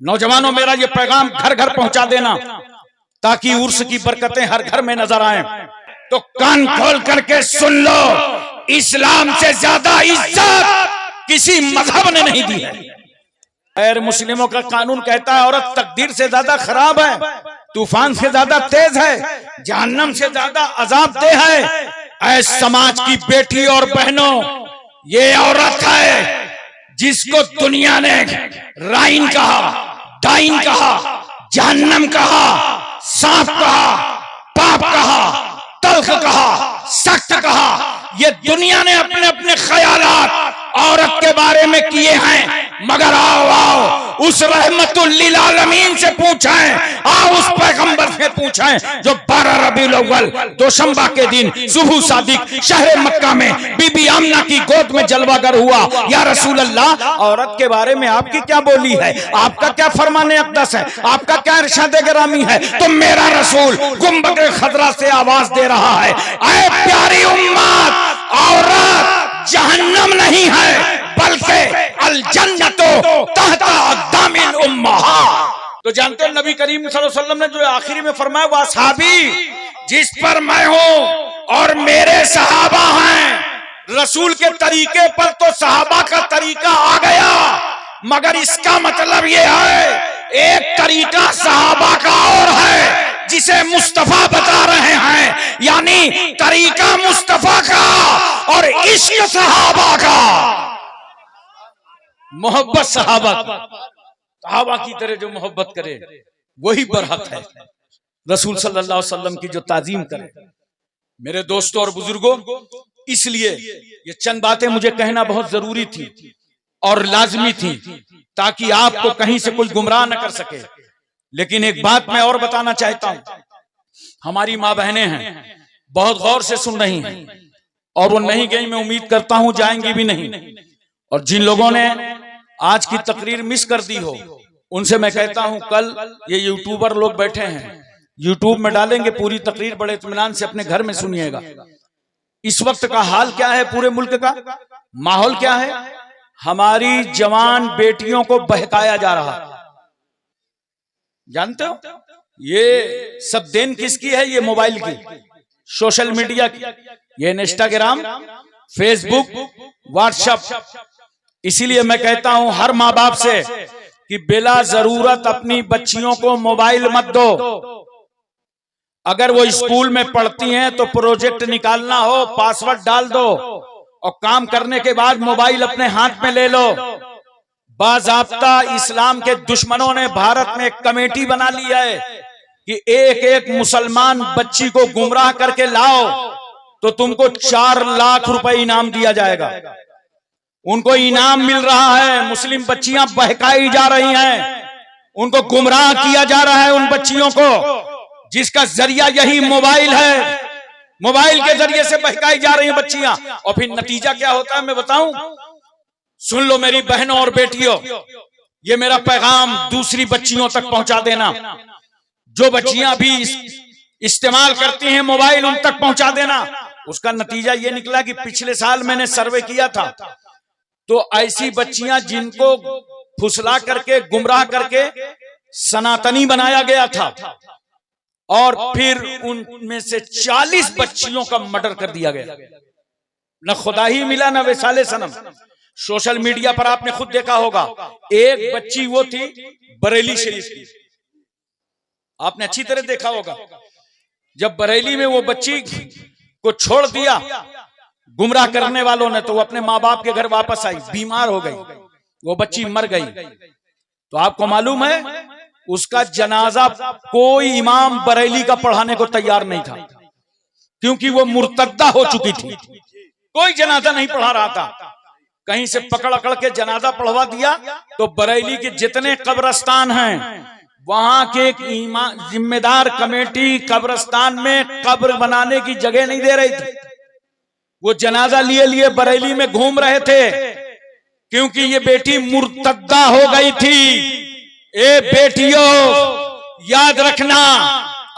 नौजवानों, मेरा ये पैगाम घर घर पहुंचा देना ताकि उर्स की बरकतें हर घर में नजर आए। तो कान खोल करके सुन लो, इस्लाम से ज्यादा इज्जत किसी मजहब ने नहीं दी है। गैर मुस्लिमों का कानून कहता है औरत तकदीर से ज्यादा खराब है, तूफान से ज्यादा तेज है, जहन्नम से ज्यादा अजाबदेह है। ऐ समाज की बेटी और बहनों, ये औरत है जिसको दुनिया ने राइन कहा, डाइन कहा, जहन्नम कहा, सांप कहा, पाप कहा, तल्ख कहा, सख्त कहा। ये दुनिया ने अपने अपने ख्यालात औरत के बारे में किए हैं, मगर आओ उस रहमतुल लिल आलमीन से पूछें, आओ उस पैगंबर से पूछें जो 12 रबीउल अव्वल दोशंबा के दिन सुबह सादिक शहर मक्का में बीबी आमना की गोद में जलवागर हुआ। या रसूल अल्लाह, औरत के बारे में आपकी क्या बोली है, आपका क्या फरमाने अक़दस है, आपका क्या इरशाद गिरामी है? तो मेरा रसूल गुंबद खदरा से आवाज दे रहा है, ऐ प्यारी उम्मत, औरत जहन्नम नहीं है बल्कि अल जन्नतो तहता अक़दामिल उम्महात। तो जानते हैं नबी करीम सल्लल्लाहु अलैहि वसल्लम ने जो आखिरी में फरमाया, वह सहाबी जिस पर मैं हूं और मेरे सहाबा हैं। रसूल के तरीके पर तो सहाबा का तरीका आ गया, मगर इसका मतलब यह है एक तरीका सहाबा का और है जिसे मुस्तफा बता रहे हैं, यानी तरीका मुस्तफा का और इश्क सहाबा का। मोहब्बत सहाबा की तरह जो मोहब्बत करे वही बरहक है। रसूल सल्लल्लाहु अलैहि वसल्लम की जो ताजीम करे। मेरे दोस्तों और बुजुर्गों, इसलिए ये चंद बातें मुझे कहना बहुत जरूरी थी और लाजमी थी ताकि आपको कहीं से कोई गुमराह न कर सके। लेकिन एक बात मैं और बताना चाहता हूं, हमारी माँ बहनें हैं, बहुत गौर से सुन रही हैं और वो नहीं गई, मैं उम्मीद करता हूं जाएंगी भी नहीं। और जिन लोगों ने आज की तकरीर मिस कर दी हो, उनसे मैं कहता हूं कल ये यूट्यूबर लोग बैठे हैं, यूट्यूब में डालेंगे पूरी तकरीर, बड़े इत्मीनान से अपने घर में सुनिएगा। इस वक्त का हाल क्या है, पूरे मुल्क का माहौल क्या है? हमारी जवान बेटियों को बहकाया जा रहा है। जानते हो ये सब देन किसकी है? ये मोबाइल की, सोशल मीडिया की, ये इंस्टाग्राम, फेसबुक, व्हाट्सएप। इसीलिए मैं कहता हूं हर माँ बाप से कि बिला जरूरत अपनी बच्चियों को मोबाइल मत दो। अगर वो स्कूल में पढ़ती हैं तो प्रोजेक्ट निकालना हो, पासवर्ड डाल दो और काम करने के बाद मोबाइल अपने हाथ में ले लो। बाज़ाब्ता इस्लाम के दुश्मनों ने भारत में एक कमेटी बना ली है कि एक एक मुसलमान बच्ची को गुमराह करके लाओ तो तुमको 4 लाख रुपए इनाम दिया जाएगा। उनको इनाम मिल रहा है, मुस्लिम बच्चियां बहकाई जा रही हैं, उनको गुमराह किया जा रहा है, उन बच्चियों को जिसका जरिया यही मोबाइल है। मोबाइल के जरिए से बहकाई जा रही हैं बच्चियां। और फिर नतीजा क्या होता है मैं बताऊं? सुन लो मेरी बहनों और बेटियों, ये मेरा पैगाम दूसरी बच्चियों तक पहुंचा देना। जो बच्चियां भी इस्तेमाल करती हैं मोबाइल, उन तक पहुंचा देना। उसका नतीजा ये निकला कि पिछले साल मैंने सर्वे किया था, तो ऐसी बच्चियां जिनको फुसला करके, गुमराह करके सनातनी बनाया गया था और फिर उनमें से 40 बच्चियों का मर्डर कर दिया गया। न खुदा ही मिला न वैसाले सनम। सोशल मीडिया पर आपने खुद देखा होगा, एक बच्ची वो थी बरेली शरीफ की, आपने अच्छी तरह देखा होगा। जब बरेली में वो बच्ची को छोड़ दिया गुमराह करने वालों ने, तो वो अपने माँ बाप के घर वापस आई, बीमार हो गई, वो बच्ची मर गई। तो आपको मालूम है उसका जनाजा कोई इमाम बरेली का पढ़ाने को तैयार नहीं था, क्योंकि वो मुर्तद्दा हो चुकी थी। कोई जनाजा नहीं पढ़ा रहा था। कहीं से पकड़ अकड़ के जनाजा पढ़वा दिया तो बरेली के जितने कब्रिस्तान हैं, वहां के एक जिम्मेदार कमेटी कब्रिस्तान में कब्र बनाने की जगह नहीं दे रही थी। वो जनाजा लिए लिए बरेली में घूम रहे थे, क्योंकि ये बेटी मुर्तद्दा हो गई थी। ए बेटियों, याद रखना,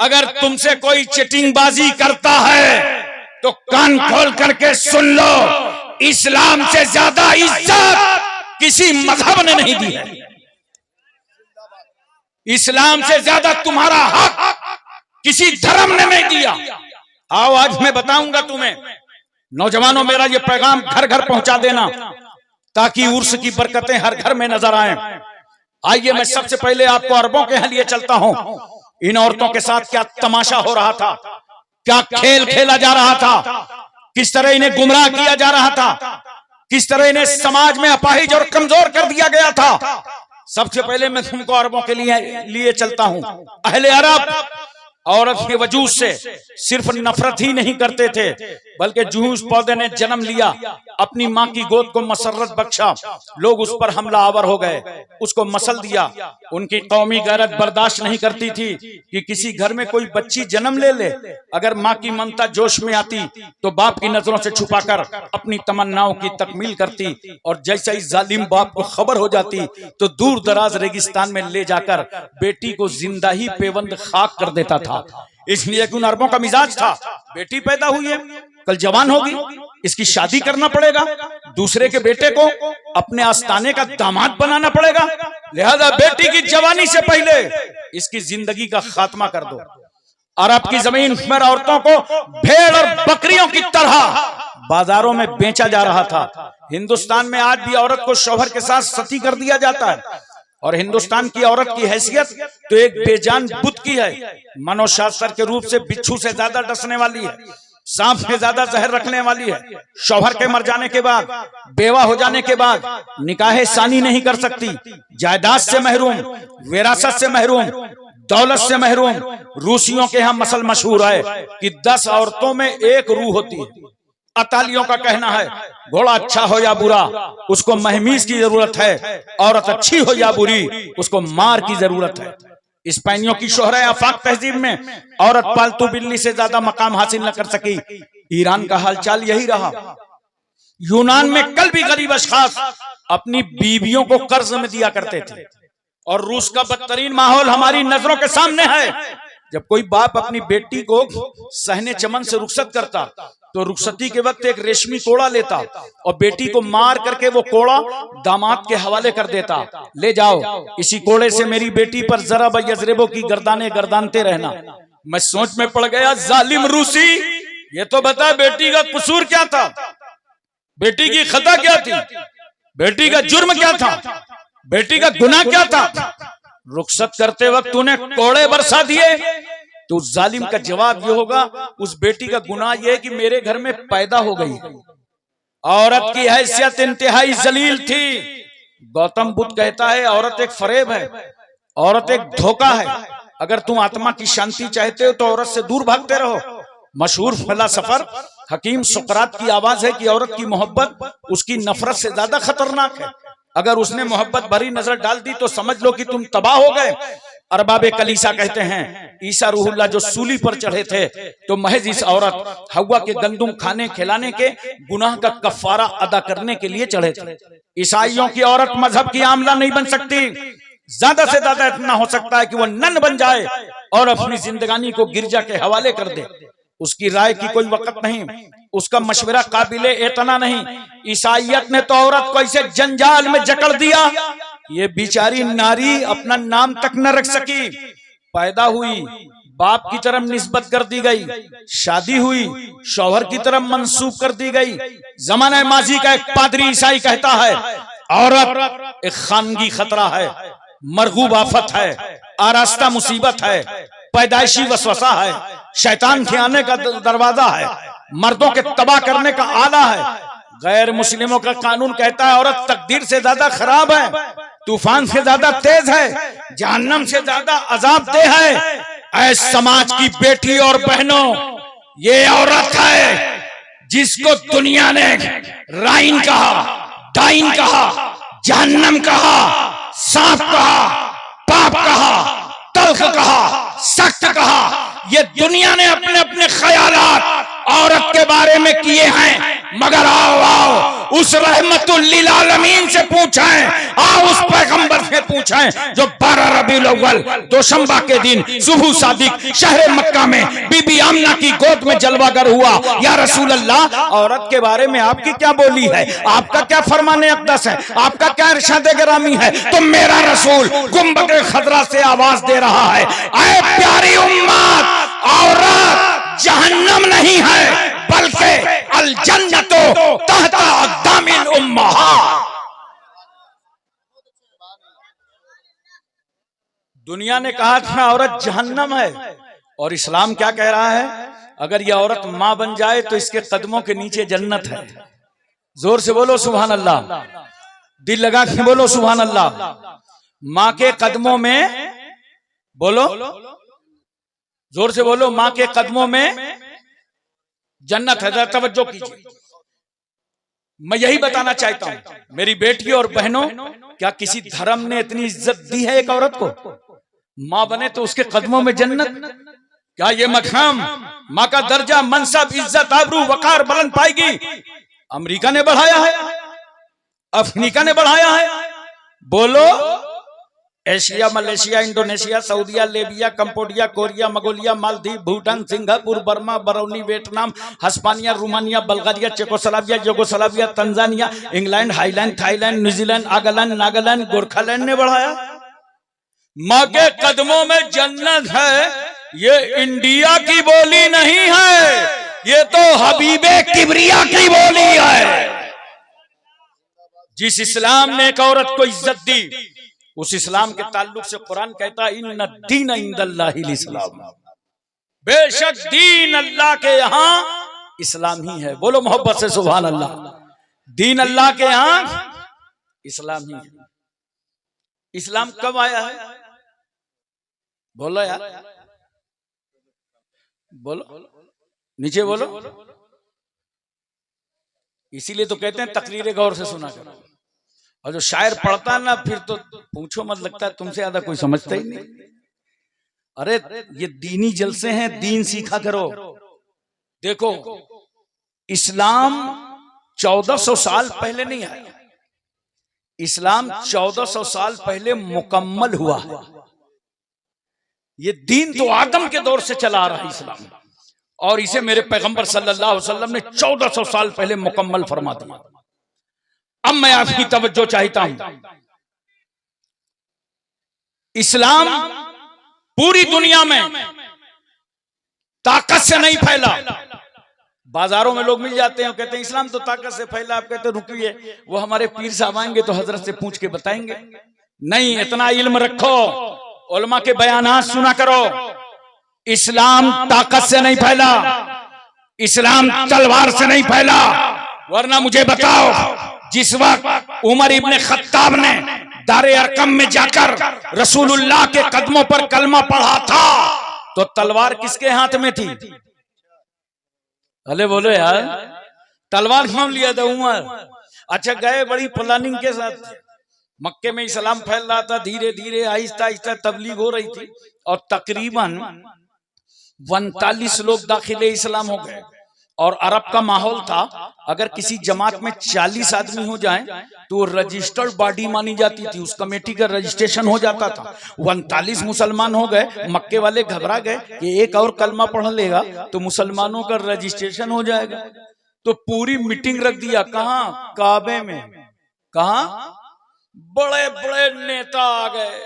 अगर तुमसे कोई चिटिंगबाजी करता है तो कान खोल करके सुन लो, इस्लाम से ज्यादा इज्जत किसी मजहब ने नहीं दी है। इस्लाम से ज्यादा तुम्हारा हक किसी धर्म ने नहीं दिया। आओ आज मैं बताऊंगा तुम्हें। नौजवानों, मेरा ये पैगाम घर घर पहुंचा देना ताकि उर्स की बरकतें हर घर में नजर आए। आइए मैं सबसे पहले आपको अरबों के यहाँ लिए चलता हूं। इन औरतों के साथ क्या तमाशा हो रहा था, क्या खेल खेला जा रहा था, किस तरह इन्हें गुमराह किया जा रहा था, किस तरह इन्हें समाज में अपाहिज और कमजोर कर दिया गया था। सबसे पहले मैं तुमको अरबों के लिए चलता हूं। अहले अरब औरत के वजूद से सिर्फ नफरत ही नहीं करते थे, बल्कि जूं उस पौधे ने जन्म लिया, अपनी माँ की गोद को मसरत बख्शा, लोग उस पर हमला आवर हो गए, उसको मसल दिया। उनकी कौमी गैरत बर्दाश्त नहीं करती थी कि किसी घर में कोई बच्ची जन्म ले। अगर माँ की ममता जोश में आती तो बाप की नजरों से छुपाकर अपनी तमन्नाओं की तकमील करती, और जैसे ही जालिम बाप को खबर हो जाती तो दूर दराज रेगिस्तान में ले जाकर बेटी को जिंदा ही पेवंद खाक कर देता था। इसलिए कि उन अरबों का मिजाज था, बेटी पैदा हुई है, कल जवान होगी, इसकी शादी करना पड़ेगा, दूसरे के बेटे को अपने आस्ताने का दामाद बनाना पड़ेगा, लिहाजा बेटी की जवानी से पहले इसकी जिंदगी का खात्मा कर दो। अरब की जमीन पर औरतों को भेड़ और बकरियों की तरह बाजारों में बेचा जा रहा था। हिंदुस्तान में आज भी औरत को शौहर के साथ सती कर दिया जाता है, और हिंदुस्तान की औरत की हैसियत तो एक बेजान बुत की है। मनोशास्त्र के रूप से बिच्छू से ज्यादा डसने वाली है, सांप से ज्यादा जहर रखने वाली है। शौहर के मर जाने के बाद, बेवा हो जाने के बाद निकाह सानी नहीं कर सकती, जायदाद से महरूम, विरासत से महरूम, दौलत से महरूम। रूसियों के यहाँ मसल मशहूर है कि 10 औरतों में एक रूह होती है। अतालियों का कहना है घोड़ा अच्छा हो या बुरा उसको महमीज की जरूरत है, औरत अच्छी हो या बुरी उसको मार की जरूरत है। स्पेनियों की शोहरा आफाक तहजीब में औरत पालतू बिल्ली से ज्यादा मकाम हासिल न कर सकी। ईरान का हालचाल यही रहा। यूनान में कल भी गरीब अशखास अपनी बीवियों को कर्ज में दिया करते थे, और रूस का बदतरीन माहौल हमारी नजरों के सामने है। जब कोई बाप अपनी बेटी को सहने चमन से रुखसत करता तो रुखसती के वक्त एक रेशमी कोड़ा लेता और बेटी को मार करके वो कोड़ा दामाद के हवाले कर देता, ले जाओ इसी कोड़े से मेरी बेटी पर जरा बयजरेबो की गर्दाने गर्दानते रहना। मैं सोच में पड़ गया, जालिम रूसी, ये तो बता बेटी का कसूर क्या था, बेटी की खता क्या थी, बेटी का जुर्म क्या था, बेटी का गुनाह क्या था। रुखसत करते वक्त तूने कोड़े बरसा दिए तो उस जालिम का जवाब ये होगा, उस बेटी का गुनाह ये है कि मेरे घर में पैदा हो गई। औरत की हैसियत इंतहाई जलील थी। गौतम बुद्ध कहता है औरत एक फरेब है, औरत एक धोखा है। अगर तुम आत्मा की शांति चाहते हो तो औरत से दूर भागते रहो। मशहूर फलसफर हकीम सुकरात की आवाज है कि औरत की मोहब्बत उसकी नफरत से ज्यादा खतरनाक है। अगर उसने मोहब्बत भरी नजर डाल दी तो समझ लो कि तुम तबाह हो गए। अरबाब कलीसा कहते हैं ईसा रूहुल्लाह जो सूली पर चढ़े थे तो महज इस औरत हव्वा के गंदुम खाने खिलाने के गुनाह का कफारा अदा करने के लिए चढ़े थे। ईसाइयों की औरत मजहब की आमला नहीं बन सकती। ज्यादा से ज्यादा इतना हो सकता है कि वो नन बन जाए और अपनी जिंदगानी को गिरजा के हवाले कर दे। उसकी राय की कोई वक़्त नहीं, उसका मशवरा काबिले एतना नहीं। ईसाइयत ने तो औरत को ऐसे जंजाल में जकड़ दिया, ये बेचारी नारी अपना नाम तक न रख सकी। पैदा हुई, बाप की तरफ निस्बत कर दी गई, शादी हुई, शौहर की तरफ मंसूब कर दी गई। जमाना माजी का एक पादरी ईसाई कहता है औरत एक खानगी खतरा है, मरगूब आफत है, आरास्ता मुसीबत है, पैदाइशी वसवसा है, शैतान के आने का दरवाजा है, मर्दों के तबाह करने का आला है। गैर मुस्लिमों का कानून कहता है औरत तकदीर से ज्यादा खराब है, तूफान से ज्यादा तेज है, जहन्नम से ज्यादा अजाबदेह है। ऐ समाज की बेटी और बहनों, ये औरत है जिसको दुनिया ने राइन कहा, डाइन कहा, जहन्नम कहा, सांप कहा, पाप कहा, तल्ख कहा, सख्त कहा। ये दुनिया ने अपने अपने ख्यालात औरत के बारे में किए हैं, मगर आओ आओ उस रहमतुल लिल आलमीन से पूछें, आओ उस पैगंबर से पूछें जो 12 रबीउल अव्वल दोशंबा के दिन सुबह सादिक शहर मक्का में बीबी आमना की गोद में जलवागर हुआ। या रसूल अल्लाह, औरत के बारे में आपकी क्या बोली है, आपका क्या फरमाने अक़दस है, आपका क्या इरशाद गिरामी है? तो मेरा रसूल गुंबद खदरा से आवाज दे रहा है, ऐ प्यारी उम्मत, औरत जहन्नम नहीं है बल्कि अल जन्नतो तहता अक़दामिल उम्महात। दुनिया ने कहा था औरत जहन्नम है, और इस्लाम क्या कह रहा है? अगर यह औरत मां बन जाए तो इसके कदमों के नीचे जन्नत है। जोर से बोलो सुभान अल्लाह, दिल लगा के बोलो सुभान अल्लाह। मां के कदमों में, बोलो जोर से बोलो, मां के कदमों में जन्नत है। तवज्जो कीजिए, मैं यही बताना चाहता हूं मेरी बेटी और बहनों, क्या किसी धर्म ने इतनी इज्जत दी है एक औरत को? मां बने तो उसके कदमों में जन्नत। क्या ये मकाम, मां का दर्जा, मनसब, इज्जत, आबरू, वकार बुलंद पाएगी? अमेरिका ने बढ़ाया है, अफ्रीका ने बढ़ाया है। बोलो, एशिया, मलेशिया, इंडोनेशिया, सऊदिया, Libya, Cambodia, Korea, Mongolia, Maldives, Bhutan, Singapore, Burma, Barauni, Vietnam, Hispania, Romania, Bulgaria, Czechoslovakia, Yugoslavia, Tanzania, England, Highland, Thailand, New Zealand, आगलैंड, नागालैंड, गोरखालैंड ने बढ़ाया। मां के कदमों में जन्नत है। ये इंडिया की बोली नहीं है, ये तो हबीबे किबरिया की बोली है। जिस इस्लाम ने एक औरत को इज्जत दी, उस इस्लाम के ताल्लुक से कुरान कहता है इन्ना दीन इंदल्लाहिल इस्लाम, बेशक दीन अल्लाह के यहाँ इस्लाम ही है। बोलो मोहब्बत से सुभान अल्लाह। दीन अल्लाह के यहाँ इस्लाम ही है। इस्लाम कब आया है? बोलो यार, बोलो, नीचे बोलो। इसीलिए तो कहते हैं तकरीरें गौर से सुना करो, और जो शायर पढ़ता है ना, फिर तो पूछो मत, लगता है तुमसे ज्यादा कोई समझता ही नहीं। अरे ये दीनी जलसे हैं, दीन सीखा करो। देखो, इस्लाम 1400 साल पहले नहीं आया, इस्लाम 1400 साल पहले मुकम्मल हुआ है। ये दीन तो आदम के दौर से चला आ रहा है इस्लाम, और इसे मेरे पैगंबर सल्लल्लाहु अलैहि वसल्लम ने 1400 साल पहले मुकम्मल फरमा दिया। अब मैं आपकी तवज्जो चाहता हूं, इस्लाम पूरी दुनिया में ताकत से नहीं फैला। बाजारों में लोग मिल जाते हैं, कहते हैं इस्लाम तो ताकत से फैला। आप कहते हैं रुकिए, वो हमारे पीर साहब आएंगे तो हजरत से पूछ के बताएंगे। नहीं, इतना इल्म रखो, उलमा के बयानात सुना करो। इस्लाम ताकत से नहीं फैला, इस्लाम तलवार से नहीं फैला। वरना मुझे बताओ, जिस वक्त उमर इब्ने खत्ताब ने दारे अरकम में जाकर रसूलुल्लाह के कदमों पर कलमा पढ़ा था, तो तलवार किसके हाथ में थी? अरे बोलो यार, तलवार क्यों लिया था उमर? अच्छा, गए बड़ी प्लानिंग के साथ। मक्के में इस्लाम फैल रहा था, धीरे धीरे आहिस्ता आहिस्ता तबलीग हो रही थी, और तकरीबन 39 लोग दाखिले इस्लाम हो गए। और अरब का माहौल था, अगर किसी जमात में 40 आदमी हो जाएं तो वो रजिस्टर्ड बॉडी मानी जाती थी, उस कमेटी का रजिस्ट्रेशन हो जाता था। 39 मुसलमान हो गए, मक्के वाले घबरा गए कि एक और कलमा पढ़ लेगा तो मुसलमानों का रजिस्ट्रेशन हो जाएगा। तो पूरी मीटिंग रख दिया, कहाँ? काबे में। कहाँ? बड़े बड़े नेता आ गए,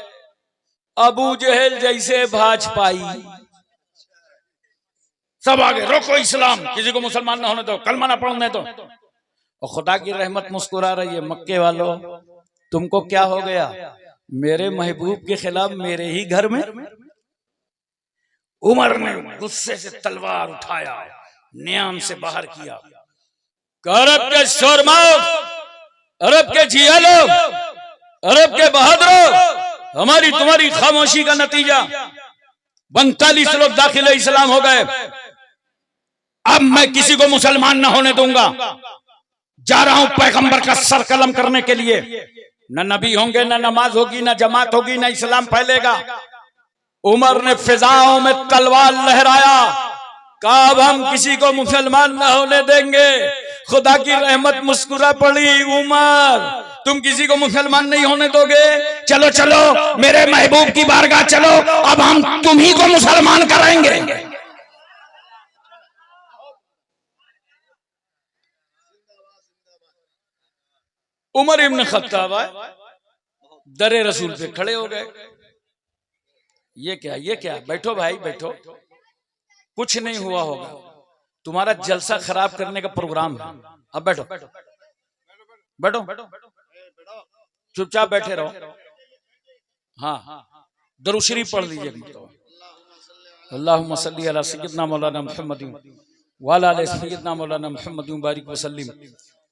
अबू जहल जैसे भाजपाई सब आ गए। रोको इस्लाम, किसी को मुसलमान ना होने दो, कलमा ना पढ़ने दो। और खुदा की रहमत मुस्कुरा रही है, मक्के वालों तुमको क्या हो गया? मेरे महबूब के खिलाफ मेरे ही घर में। उमर ने गुस्से से तलवार उठाया, नियाम से बाहर किया। अरब के शोरमाओ, अरब के जिया लोग, अरब के बहादुरों, हमारी तुम्हारी खामोशी का नतीजा 42 लोग दाखिल इस्लाम हो गए। अब मैं किसी को मुसलमान ना होने दूंगा। जा रहा हूं पैगंबर का सर कलम करने के लिए। न नबी होंगे, न नमाज होगी, न जमात होगी, न इस्लाम फैलेगा। उमर ने फिजाओं में तलवार लहराया, कहा अब हम किसी को मुसलमान न होने देंगे। खुदा की रहमत मुस्कुरा पड़ी। उमर तुम किसी को मुसलमान नहीं होने दोगे? चलो चलो मेरे महबूब की बारगाह चलो, अब हम तुम्ही को मुसलमान करेंगे। उमर इब्न खत्ताब दरे रसूल पे खड़े हो गए। ये क्या बैठो भाई बैठो, कुछ नहीं हुआ होगा, तुम्हारा जलसा खराब करने का प्रोग्राम है। अब बैठो बैठो चुपचाप बैठे रहो। हाँ दरूद शरीफ पढ़ लीजिए। अल्लाहुम्मा सल्ली अला सय्यिदना मौलाना मुहम्मद व अला आलि सय्यिदना मौलाना मुहम्मद बारिक वसल्लिम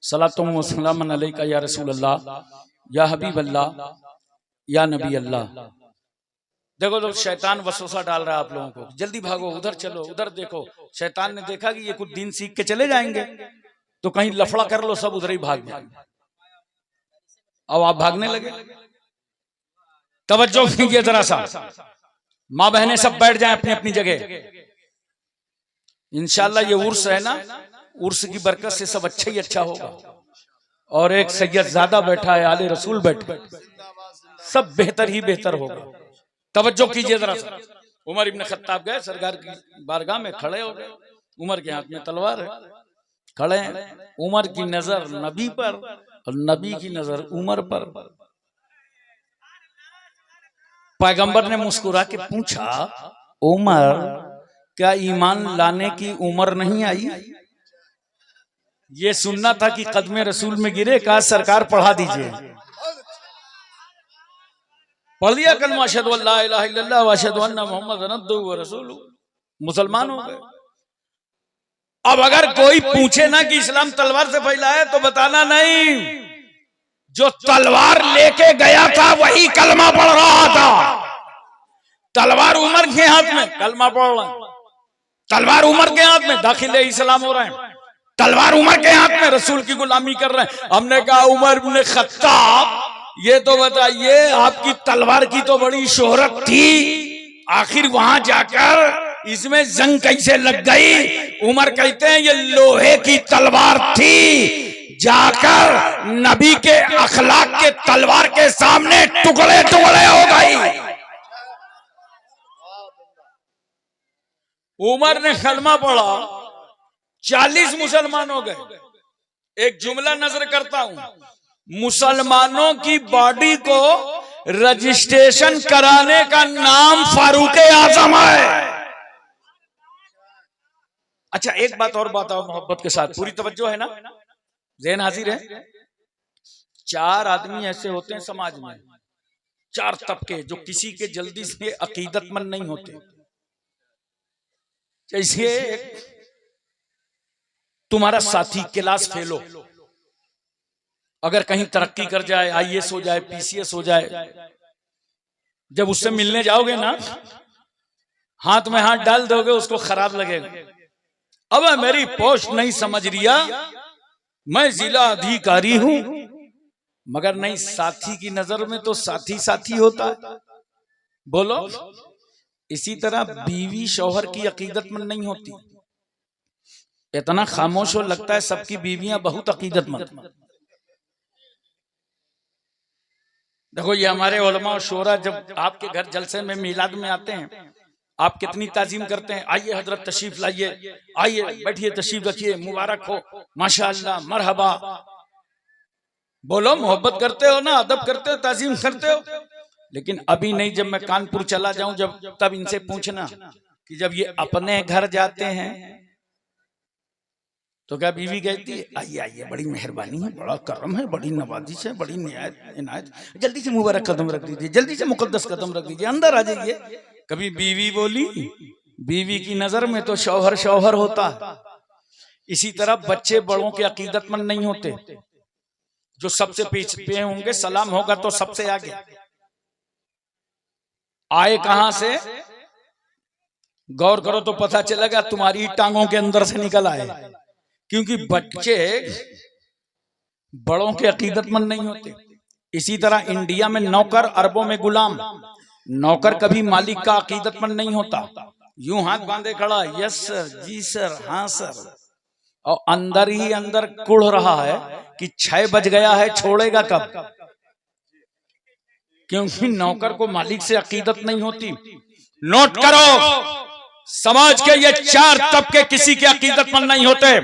सलातु व सलामन अलैका या रसूल अल्लाह या हबीब अल्लाह या नबी अल्लाह। देखो तो शैतान वसवसा डाल रहा है आप लोगों को, जल्दी भागो, उधर चलो, उधर देखो। शैतान ने देखा कि ये कुछ दीन सीख के चले जाएंगे तो कहीं लफड़ा कर लो, सब उधर ही भाग जाएंगे। अब आप भागने लगे। तवज्जो कीजिए जरा सा, माँ बहनें सब बैठ जाएं अपनी अपनी जगह। इंशाल्लाह ये उर्स है ना, उर्स की बरकत से सब अच्छा ही अच्छा होगा। और एक सैयद ज़्यादा बैठा है, आले रसूल बैठे, सब बेहतर ही बेहतर होगा। तवज्जो कीजिए जरा सा। उमर इब्न खत्ताब गए सरकार की बारगाह में, खड़े हो गए। उमर के हाथ में तलवार है, खड़े हैं। उमर की नजर नबी पर और नबी की नजर उमर पर। पैगंबर ने मुस्कुरा के पूछा, उमर क्या ईमान लाने की उम्र नहीं आई? ये सुनना था कि कदमे रसूल में गिरे। कहा सरकार पढ़ा दीजिए। पढ़ दिया कलमा अशहदु अल्ला इलाहा इल्लल्लाह व अशहदु अन्ना मुहम्मदन अब्दुहु व रसूलुहु, मुसलमान हो गए। अब अगर कोई पूछे ना कि इस्लाम तलवार से फैला है तो बताना नहीं, जो तलवार लेके गया था वही कलमा पढ़ रहा था। तलवार उमर के हाथ में, कलमा पढ़ रहा है। तलवार उमर के हाथ में, दाखिले इस्लाम हो रहे हैं। तलवार उमर के हाथ में, रसूल की गुलामी कर रहे हैं। हमने कहा उमर इब्न खत्ताब ये तो बताइए, आपकी तलवार की तो बड़ी शोहरत थी, आखिर वहां जाकर इसमें जंग कैसे लग गई? उमर कहते हैं ये लोहे की तलवार थी, जाकर नबी के अखलाक के तलवार के सामने टुकड़े टुकड़े हो गई। उमर ने कलमा पढ़ा, 40 मुसलमान हो गए। एक जुमला नजर करता हूं, मुसलमानों की बॉडी को रजिस्ट्रेशन कराने का नाम फारूक आजम है। अच्छा एक बात और बताओ मोहब्बत के साथ, पूरी तवज्जो है ना, ज़हन हाजिर है। 4 आदमी ऐसे होते हैं समाज में, 4 तबके, जो किसी के जल्दी से अकीदतमंद नहीं होते। जैसे तुम्हारा साथी क्लास फेल हो, अगर कहीं तरक्की कर जाए, IAS हो जाए, PCS हो जाए, जब उससे मिलने जाओगे ना, हाथ में हाथ डाल दोगे, उसको खराब लगेगा। अब मेरी पोस्ट नहीं समझ रिया, मैं जिला अधिकारी हूं, मगर नहीं, साथी की नजर में तो साथी साथी होता है। बोलो, इसी तरह बीवी शौहर की अकीदतमंद नहीं होती। इतना खामोश हो, लगता है सबकी बीवियां बहुत अकीदतमंद। देखो ये हमारे उलमा और शोरा जब आपके घर जलसे में मिलाद में आते हैं, आप कितनी ताजीम करते हैं। आइए हजरत तशरीफ लाइए, आइए बैठिए, तशरीफ रखिए, मुबारक हो, माशाअल्लाह, मरहबा। बोलो, मोहब्बत करते हो ना, अदब करते हो, ताजीम करते हो। लेकिन अभी नहीं, जब मैं कानपुर चला जाऊं जब, तब इनसे पूछना कि जब ये अपने घर जाते हैं तो क्या बीवी कहती है, आइए आइए, बड़ी मेहरबानी है, बड़ा करम है, बड़ी नवाजिश है, बड़ी इनायत, जल्दी से मुबारक कदम रख दीजिए, जल्दी से मुकद्दस कदम रख दीजिए, अंदर आ जाइए। कभी बीवी बोली? बीवी की नजर में तो शौहर शौहर होता है। इसी तरह बच्चे बड़ों के अकीदतमंद नहीं होते। जो सबसे पीछे होंगे, सलाम होगा तो सबसे आगे। आए कहां से? गौर करो तो पता चलेगा तुम्हारी टांगों के अंदर से निकल आए, क्योंकि बच्चे बड़ों के अकीदतमंद नहीं होते। इसी तरह इंडिया में नौकर, अरबों में गुलाम। नौकर कभी मालिक का अकीदतमंद नहीं होता। यूं हाथ बांधे खड़ा, यस सर, जी सर, हाँ सर, और अंदर ही अंदर कुढ़ रहा है कि 6 बज गया है, छोड़ेगा कब? क्योंकि नौकर को मालिक से अकीदत नहीं होती। नोट करो, समाज के ये 4 तबके किसी के अकीदतमंद नहीं होते।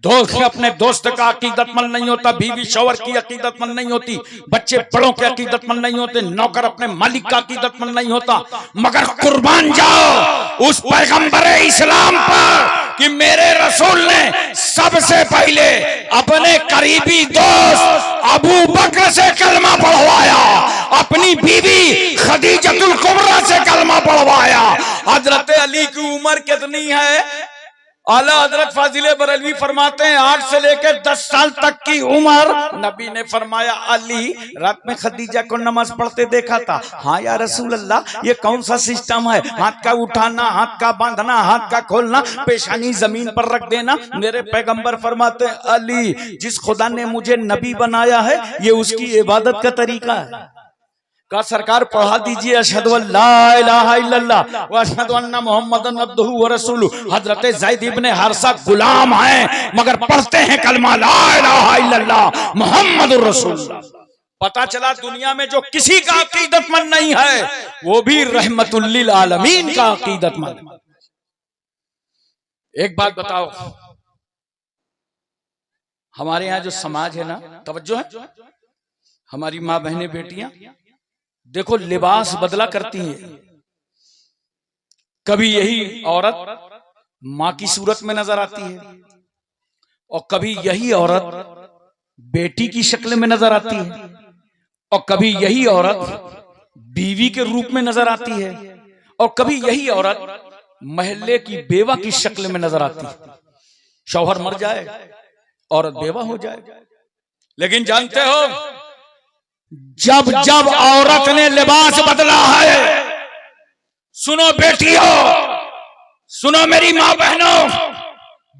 दोस्त अपने दोस्त का अकीदतमंद नहीं होता, बीवी शौहर की अकीदतमंद नहीं होती, बच्चे बड़ों के अकीदतमंद नहीं होते, नौकर अपने मालिक का अकीदतमंद नहीं होता। मगर कुर्बान जाओ उस पैगंबर इस्लाम पर कि मेरे रसूल ने सबसे पहले अपने करीबी दोस्त अबू बकर से कलमा पढ़वाया, अपनी बीवी खदीजतुल कुबरा से कलमा पढ़वाया। हजरत अली की उम्र कितनी है? आला हजरत फाजिले बरेलवी फरमाते हैं 8 से लेकर 10 साल तक की उम्र। नबी ने फरमाया अली रात में खदीजा को नमाज पढ़ते देखा था। हाँ या रसूल अल्लाह, ये कौन सा सिस्टम है? हाथ का उठाना, हाथ का बांधना, हाथ का खोलना, पेशानी जमीन पर रख देना। मेरे पैगंबर फरमाते हैं अली, जिस खुदा ने मुझे नबी बनाया है ये उसकी इबादत का तरीका है। का सरकार पढ़ा दीजिए अशहदु अल्ला इलाहा इल्लल्लाह व अशहदु अन्ना मुहम्मदन अब्दुहु व रसूलुहु। हजरत ज़ैद इब्ने हारिसा गुलाम हैं मगर पढ़ते हैं कलमा ला इलाहा इल्लल्लाह मुहम्मदुर रसूलुल्लाह। पता चला दुनिया में जो किसी का अकीदतमंद नहीं है वो भी रहमतुल लिल आलमीन का अकीदतमंद। एक बात बताओ, हमारे यहाँ जो समाज है ना, तवज्जो है, हमारी माँ बहनें बेटियां देखो लिबास बदला करती हैं। कभी यही औरत मां की सूरत में नजर आती है और कभी यही औरत बेटी की शक्ल में नजर आती है और कभी यही औरत बीवी के रूप में नजर आती है और कभी यही औरत महल्ले की बेवा की शक्ल में नजर आती है। शौहर मर जाए, औरत बेवा हो जाए। लेकिन जानते हो जब जब औरत ने लिबास बदला है, सुनो बेटियों, सुनो मेरी मां बहनों,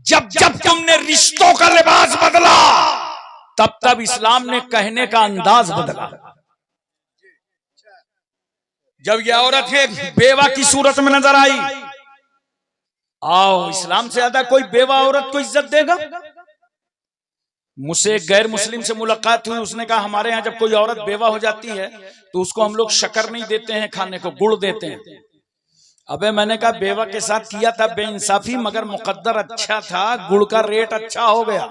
जब जब तुमने रिश्तों का लिबास बदला तब तब इस्लाम ने कहने का अंदाज बदला। जब यह औरत है बेवा की सूरत में नजर आई, आओ इस्लाम से ज्यादा कोई बेवा औरत को इज्जत देगा? मुझसे एक गैर मुस्लिम से मुलाकात हुई, उसने कहा हमारे यहाँ जब कोई औरत बेवा हो जाती है तो उसको हम लोग शक्कर नहीं देते हैं खाने को, गुड़ देते हैं। अबे मैंने कहा बेवा के साथ किया था बेइंसाफी, मगर मुकद्दर अच्छा था, गुड़ का रेट अच्छा हो गया।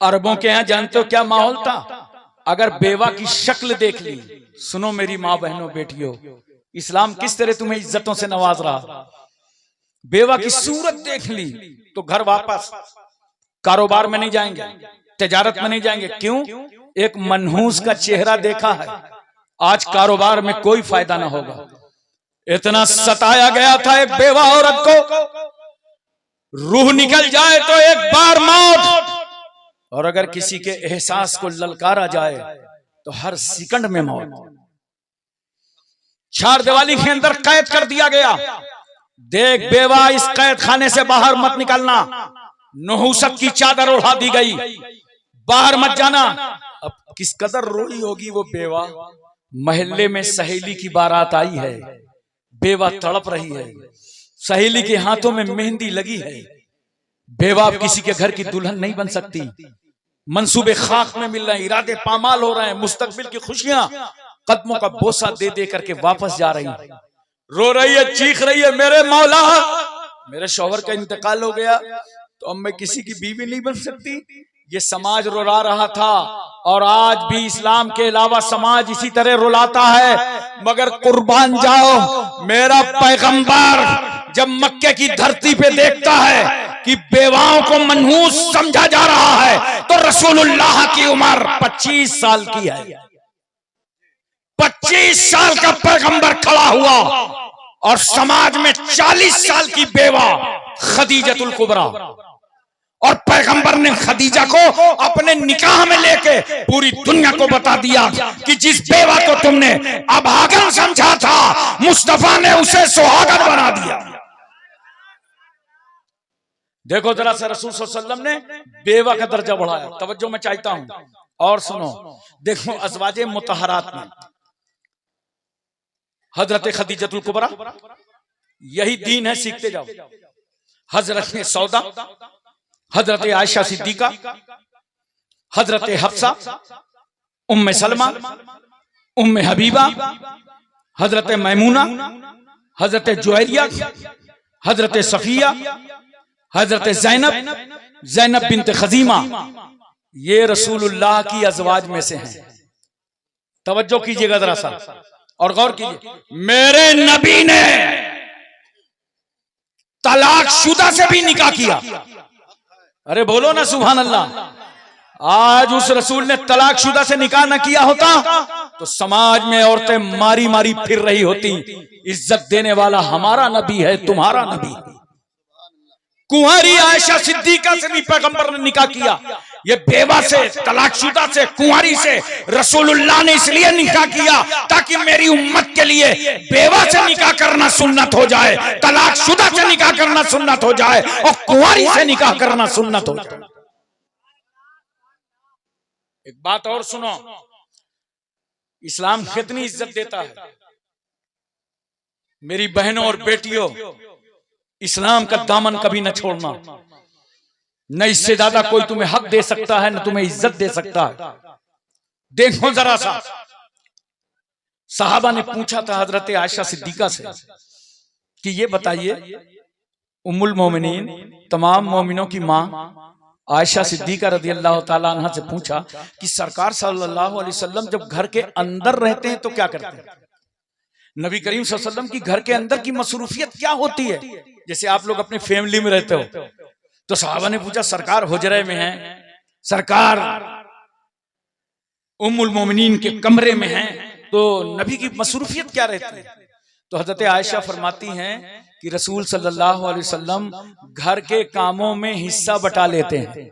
अरबों के यहाँ जानते हो क्या माहौल था? अगर बेवा की शक्ल देख ली, सुनो मेरी माँ बहनों बेटियों, इस्लाम किस तरह तुम्हें इज्जतों से नवाज रहा। बेवा की सूरत देख ली तो घर वापस, कारोबार में नहीं जाएंगे, तिजारत में नहीं जाएंगे। क्यों? एक मनहूस का चेहरा देखा है, आज कारोबार में कोई फायदा ना होगा। इतना सताया गया था एक बेवा औरत को, रूह निकल जाए तो एक बार मौत, और अगर किसी के एहसास को ललकारा जाए तो हर सेकंड में मौत। 4 दीवारी के अंदर कैद कर दिया गया। देख बेवा, इस कैद खाने से बाहर मत निकलना, नहुसत की चादर उड़ा दी गई, बाहर मत जाना। अब किस कदर रोई होगी वो बेवा। महल्ले में सहेली की बारात आई है, बेवा तड़प रही है, सहेली के हाथों में मेहंदी लगी है। बेवा अब किसी के घर की दुल्हन नहीं बन सकती, मंसूबे खाक में मिल रहे हैं, इरादे पामाल हो रहे हैं, मुस्तकबिल की खुशियां कदमों का बोसा दे दे करके वापस जा रही है। रो रही है, चीख रही है, मेरे मौला मेरे शौहर का इंतकाल हो गया तो अब मैं किसी की बीवी नहीं बन सकती। ये समाज रुला रहा था और आज भी इस्लाम के अलावा समाज इसी तरह रुलाता है। मगर कुर्बान जाओ, मेरा पैगंबर जब मक्के की धरती पे देखता है कि बेवाओं को मनहूस समझा जा रहा है तो रसूलुल्लाह की उम्र 25 साल की है। 25 साल का पैगंबर खड़ा हुआ और समाज में 40 साल की बेवा खदीजतुल कुबरा, और पैगंबर ने खदीजा को अपने निकाह में लेके पूरी दुनिया को बता दिया कि जिस बेवा को तुमने अभागन समझा था, मुस्तफा ने उसे सुहागन बना दिया। देखो जरा से रसूल सल्लल्लाहु अलैहि वसल्लम ने बेवा का दर्जा बढ़ाया। तवज्जो मैं चाहता हूं और सुनो, देखो अज़वाजे मुतहरात में हजरत खदीजतुल कुबरा यही दीन है, सीखते जाओ। हजरत सौदा, हजरत आयशा सिद्दीका, हजरत हफ्सा, उम्मे सलमा, उम्मे हबीबा, हजरत मैमूना, हजरत जुवैरिया, हजरत सफिया, हजरत जैनब, जैनब बिन्त खजीमा, ये रसूलुल्लाह की अज़वाज में से हैं। तवज्जो कीजिएगा जरा सा और गौर कीजिए, मेरे नबी ने तलाकशुदा से भी निकाह किया। अरे बोलो ना सुभान अल्लाह। आज उस रसूल ने तलाकशुदा से निकाह न किया होता तो समाज में औरतें मारी मारी फिर रही होती। इज्जत देने वाला हमारा नबी है, तुम्हारा नबी। कुंवारी आयशा सिद्दीका से भी पैगंबर ने निकाह किया। ये बेवा से, तलाकशुदा से, कुंवारी से रसूलुल्लाह ने इसलिए निकाह किया ताकि मेरी उम्मत के लिए बेवा से निकाह करना सुन्नत हो जाए, तलाकशुदा से निकाह करना सुन्नत हो जाए और कुंवारी से निकाह करना सुन्नत हो जाए। एक बात और सुनो, इस्लाम कितनी इज्जत देता है। मेरी बहनों और बेटियों, इस्लाम का दामन कभी न छोड़ना। न इससे ज्यादा कोई तुम्हें हक दे सकता है, न तुम्हें इज्जत दे सकता है। देखो जरा सा, साहबा ने पूछा था हजरत आयशा सिद्दीका से कि ये बताइए, उम्मुल मोमिनीन, तमाम मोमिनों की मां आयशा सिद्दीका रदियल्लाहु ताला अन्हा से पूछा कि सरकार सल्लल्लाहु अलैहि वसल्लम जब घर के अंदर रहते हैं तो क्या करते हैं? नबी करीम सल्लल्लाहु अलैहि वसल्लम की घर के अंदर की मसरूफियत क्या होती है? जैसे आप लोग अपने फैमिली में रहते हो तो साहबा ने पूछा, सरकार हुजरे में हैं, सरकार उम्मुल मोमिनीन के कमरे में हैं, तो नबी की मसरूफियत क्या रहती है? तो हजरत आयशा फरमाती हैं कि रसूल सल्लल्लाहु अलैहि वसल्लम घर के कामों में हिस्सा बटा लेते हैं।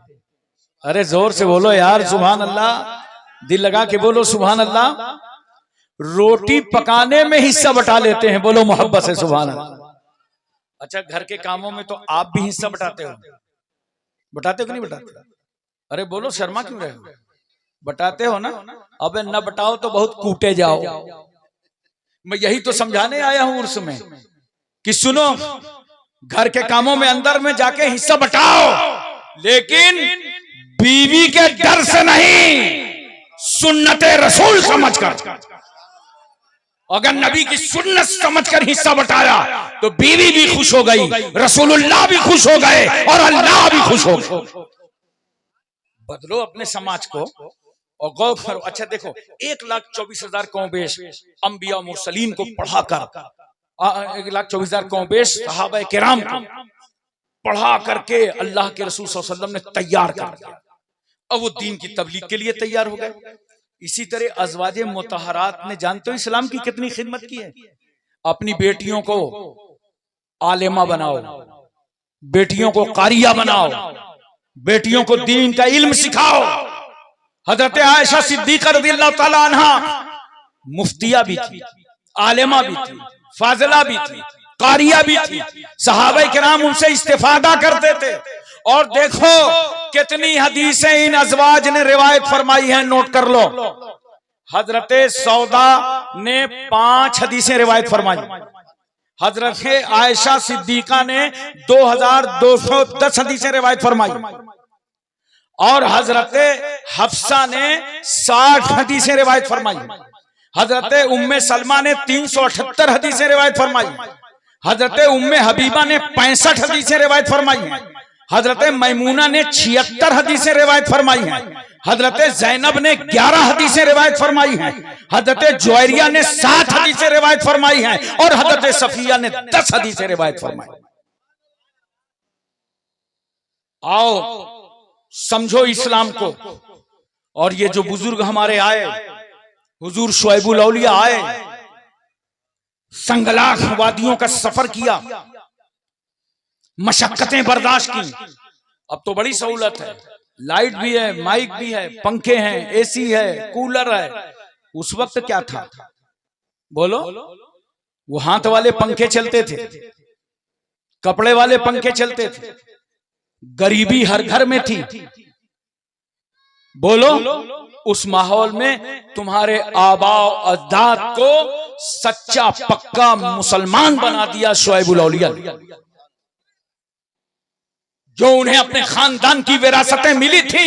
अरे जोर से बोलो यार सुभान अल्लाह, दिल लगा के बोलो सुभान अल्लाह। रोटी पकाने में हिस्सा बटा लेते हैं, बोलो मोहब्बत से सुभान अल्लाह। अच्छा, घर के कामों में तो आप भी हिस्सा बटाते हो, बटाते हो कि नहीं बटाते? अरे बोलो, शर्मा क्यों रहे हो? बटाते हो ना? अबे न बटाओ तो बहुत कूटे जाओ। मैं यही तो समझाने आया हूं उर्स में कि सुनो, घर के कामों में अंदर में जाके हिस्सा बटाओ, लेकिन बीवी के डर से नहीं, सुन्नते रसूल समझकर। अगर नबी की सुन्नत समझकर हिस्सा बटाया तो बीवी भी खुश हो गई, रसूलुल्लाह भी खुश हो गए और अल्लाह भी खुश हो गए। बदलो अपने समाज को और गौर करो। अच्छा देखो, 1,24,000 कौमेश अंबिया मुरसलीन को पढ़ाकर, 1,24,000 कौमेश सहाबा किराम को पढ़ा करके अल्लाह के रसूल सल्लल्लाहु अलैहि वसल्लम ने तैयार कर दिया। अब वो दीन की तबलीग के लिए तैयार हो गए। इसी तरह अज़वाजे मुतहरात ने, जानते हो इस्लाम की कितनी खिदमत की है? अपनी बेटियों को आलिमा बनाओ, बेटियों को कारिया बनाओ, बेटियों को दीन का इल्म सिखाओ। हजरत आयशा सिद्दीका रज़ियल्लाहु ताला अन्हा मुफ्तिया भी थी, आलिमा भी थी, फाजिला भी थी, कारिया भी थी। सहाबा किराम उनसे इस्तिफादा करते थे। और देखो कितनी हदीसें इन अज़वाज ने रिवायत फरमाई हैं, नोट कर लो। हजरत सौदा ने 5 हदीसें रिवायत फरमाई, हजरत आयशा सिद्दीका ने 2,210 हदीसें रिवायत फरमाई और हजरत हफ्सा ने 60 हदीसें रिवायत फरमाई। हजरत उम्मे सलमा ने 378 हदीसें रिवायत फरमाई। हजरत उम्मे हबीबा ने 65 हदीसें रिवायत फरमाई हैं। हजरत मैमूना ने 76 हदीसें रिवायत फरमाई हैं। हजरत जैनब ने 11 हदीसें रिवायत फरमाई हैं। हजरत जुवैरिया ने 7 हदीसें रिवायत फरमाई हैं और हजरत सफिया ने 10 हदीसें रिवायत फरमाई। आओ समझो इस्लाम को। और ये जो बुजुर्ग हमारे आए, हुजूर शुएबुल औलिया आए, संगलाख वादियों का सफर किया, मशक्कतें बर्दाश्त की। अब तो बड़ी सहूलत है, लाइट भी है, माइक भी है, पंखे हैं, एसी है, कूलर है। उस वक्त क्या था? बोलो, वो हाथ वाले पंखे चलते थे, कपड़े वाले पंखे चलते थे, गरीबी हर घर में थी। बोलो, उस माहौल में तुम्हारे आबाओ अजदाद को सच्चा पक्का मुसलमान बना दिया शुएबुल औलिया, जो उन्हें अपने खानदान की विरासतें मिली थी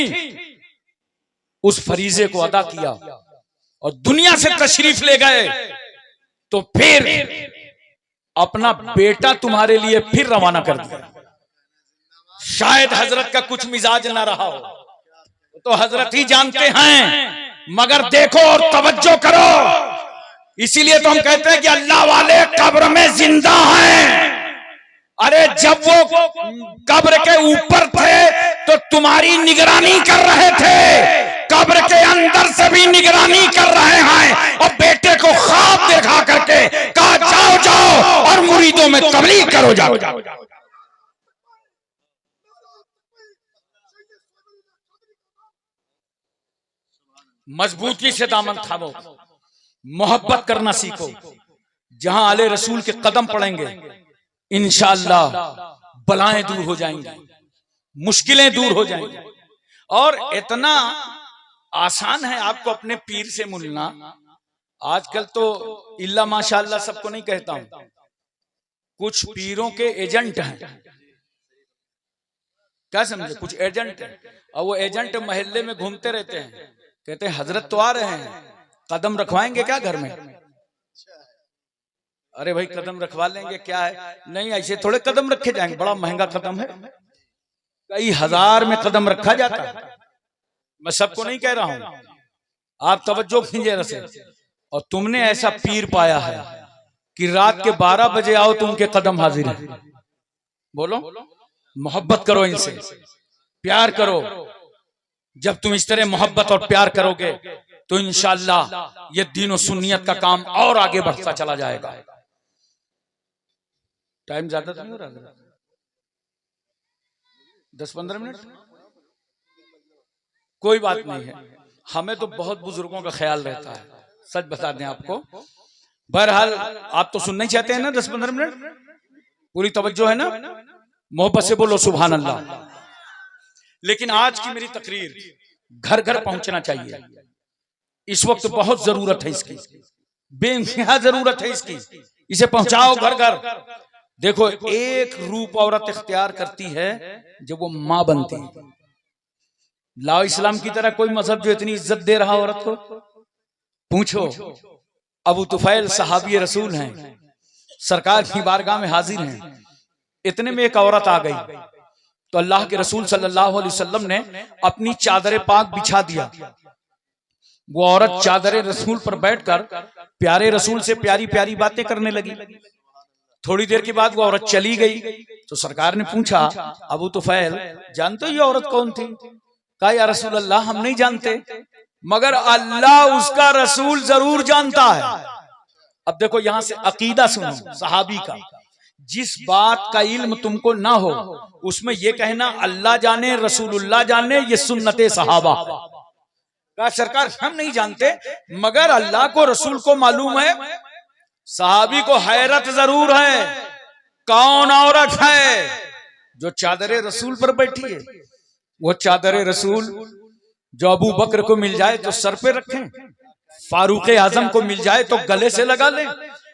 उस फरीजे को अदा किया और दुनिया से तशरीफ ले गए। तो फिर अपना बेटा तुम्हारे लिए फिर रवाना कर दिया। शायद हजरत का कुछ मिजाज ना रहा हो, तो हजरत ही जानते हैं, मगर देखो और तवज्जो करो। इसीलिए तो हम कहते हैं कि अल्लाह वाले कब्र में जिंदा हैं। अरे जब वो कब्र के ऊपर थे तो तुम्हारी निगरानी कर रहे थे, कब्र के अंदर से भी निगरानी कर रहे हैं, और बेटे को ख्वाब दिखा करके कहा जाओ जाओ और मुरीदों में तबलीग करो जाओ। मजबूती से दामन थामो, मोहब्बत करना सीखो। जहां आले रसूल के कदम पड़ेंगे इंशाअल्लाह बलाएं दूर हो जाएंगी, मुश्किलें दूर हो जाएंगी। और इतना आसान है आपको अपने पीर से मिलना। आजकल तो इल्ला माशाअल्लाह सबको नहीं कहता हूं, कुछ पीरों के एजेंट हैं, क्या समझे, कुछ एजेंट हैं, और वो एजेंट मोहल्ले में घूमते रहते हैं, कहते हैं हजरत तो आ रहे हैं, कदम रखवाएंगे क्या घर में? अरे भाई कदम रखवा लेंगे, क्या है? नहीं, ऐसे थोड़े कदम रखे जाएंगे, बड़ा महंगा कदम है, कई हजार में कदम रखा जाता है। मैं सबको नहीं कह रहा हूं, आप तवज्जो कीजिए रसे। और तुमने ऐसा पीर पाया है कि रात के 12 बजे आओ तो उनके कदम हाजिर है। बोलो, मोहब्बत करो इनसे, प्यार करो। जब तुम इस तरह मोहब्बत और प्यार करोगे तो इंशाअल्लाह ये दीन और सुन्नियत का काम और आगे बढ़ता चला जाएगा। टाइम ज्यादा तो नहीं हो रहा, 10-15 मिनट, कोई बात नहीं है। हमें तो बहुत बुजुर्गों का ख्याल रहता है, सच बता दें आपको। बहरहाल आप तो सुनना ही चाहते हैं ना 10-15 मिनट, पूरी तवज्जो है ना, मोहब्बत से बोलो सुभान अल्लाह। लेकिन आज की मेरी तकरीर घर घर पहुंचना चाहिए, इस वक्त बहुत जरूरत है इसकी, बेइंतहा जरूरत है इसकी, इसे पहुंचाओ घर घर। देखो, एक रूप औरत इख्तियार करती है जब वो मां बनती है। लाओ इस्लाम की तरह कोई मजहब जो इतनी इज्जत दे रहा औरत को। पूछो, अबू तुफैल सहाबी रसूल हैं, सरकार की बारगाह में हाजिर हैं, इतने में एक औरत आ गई तो अल्लाह के रसूल सल्लल्लाहु अलैहि वसल्लम ने अपनी चादर पाक बिछा दिया। वो औरत चादर रसूल पर बैठकर प्यारे रसूल से प्यारी प्यारी बातें करने लगी। थोड़ी देर के बाद वो औरत चली गई तो सरकार ने पूछा, अबू तुफैल जानते हो ये औरत कौन थी? कहा, या रसूल अल्लाह हम नहीं जानते, मगर अल्लाह उसका रसूल जरूर जानता है। अब देखो यहां से अकीदा सुनो सहाबी का, जिस बात का इल्म तुमको ना हो उसमें यह कहना अल्लाह जाने रसूलुल्लाह जाने, ये सुन्नते सहाबा। कहा सरकार हम नहीं जानते, मगर अल्लाह को रसूल को मालूम है। सहाबी को हैरत जरूर है, कौन औरत है जो चादरे रसूल पर बैठी है? वो चादरे रसूल जो अबू बकर को मिल जाए तो सर पे रखें, फारूक आजम को मिल जाए तो गले से लगा लें,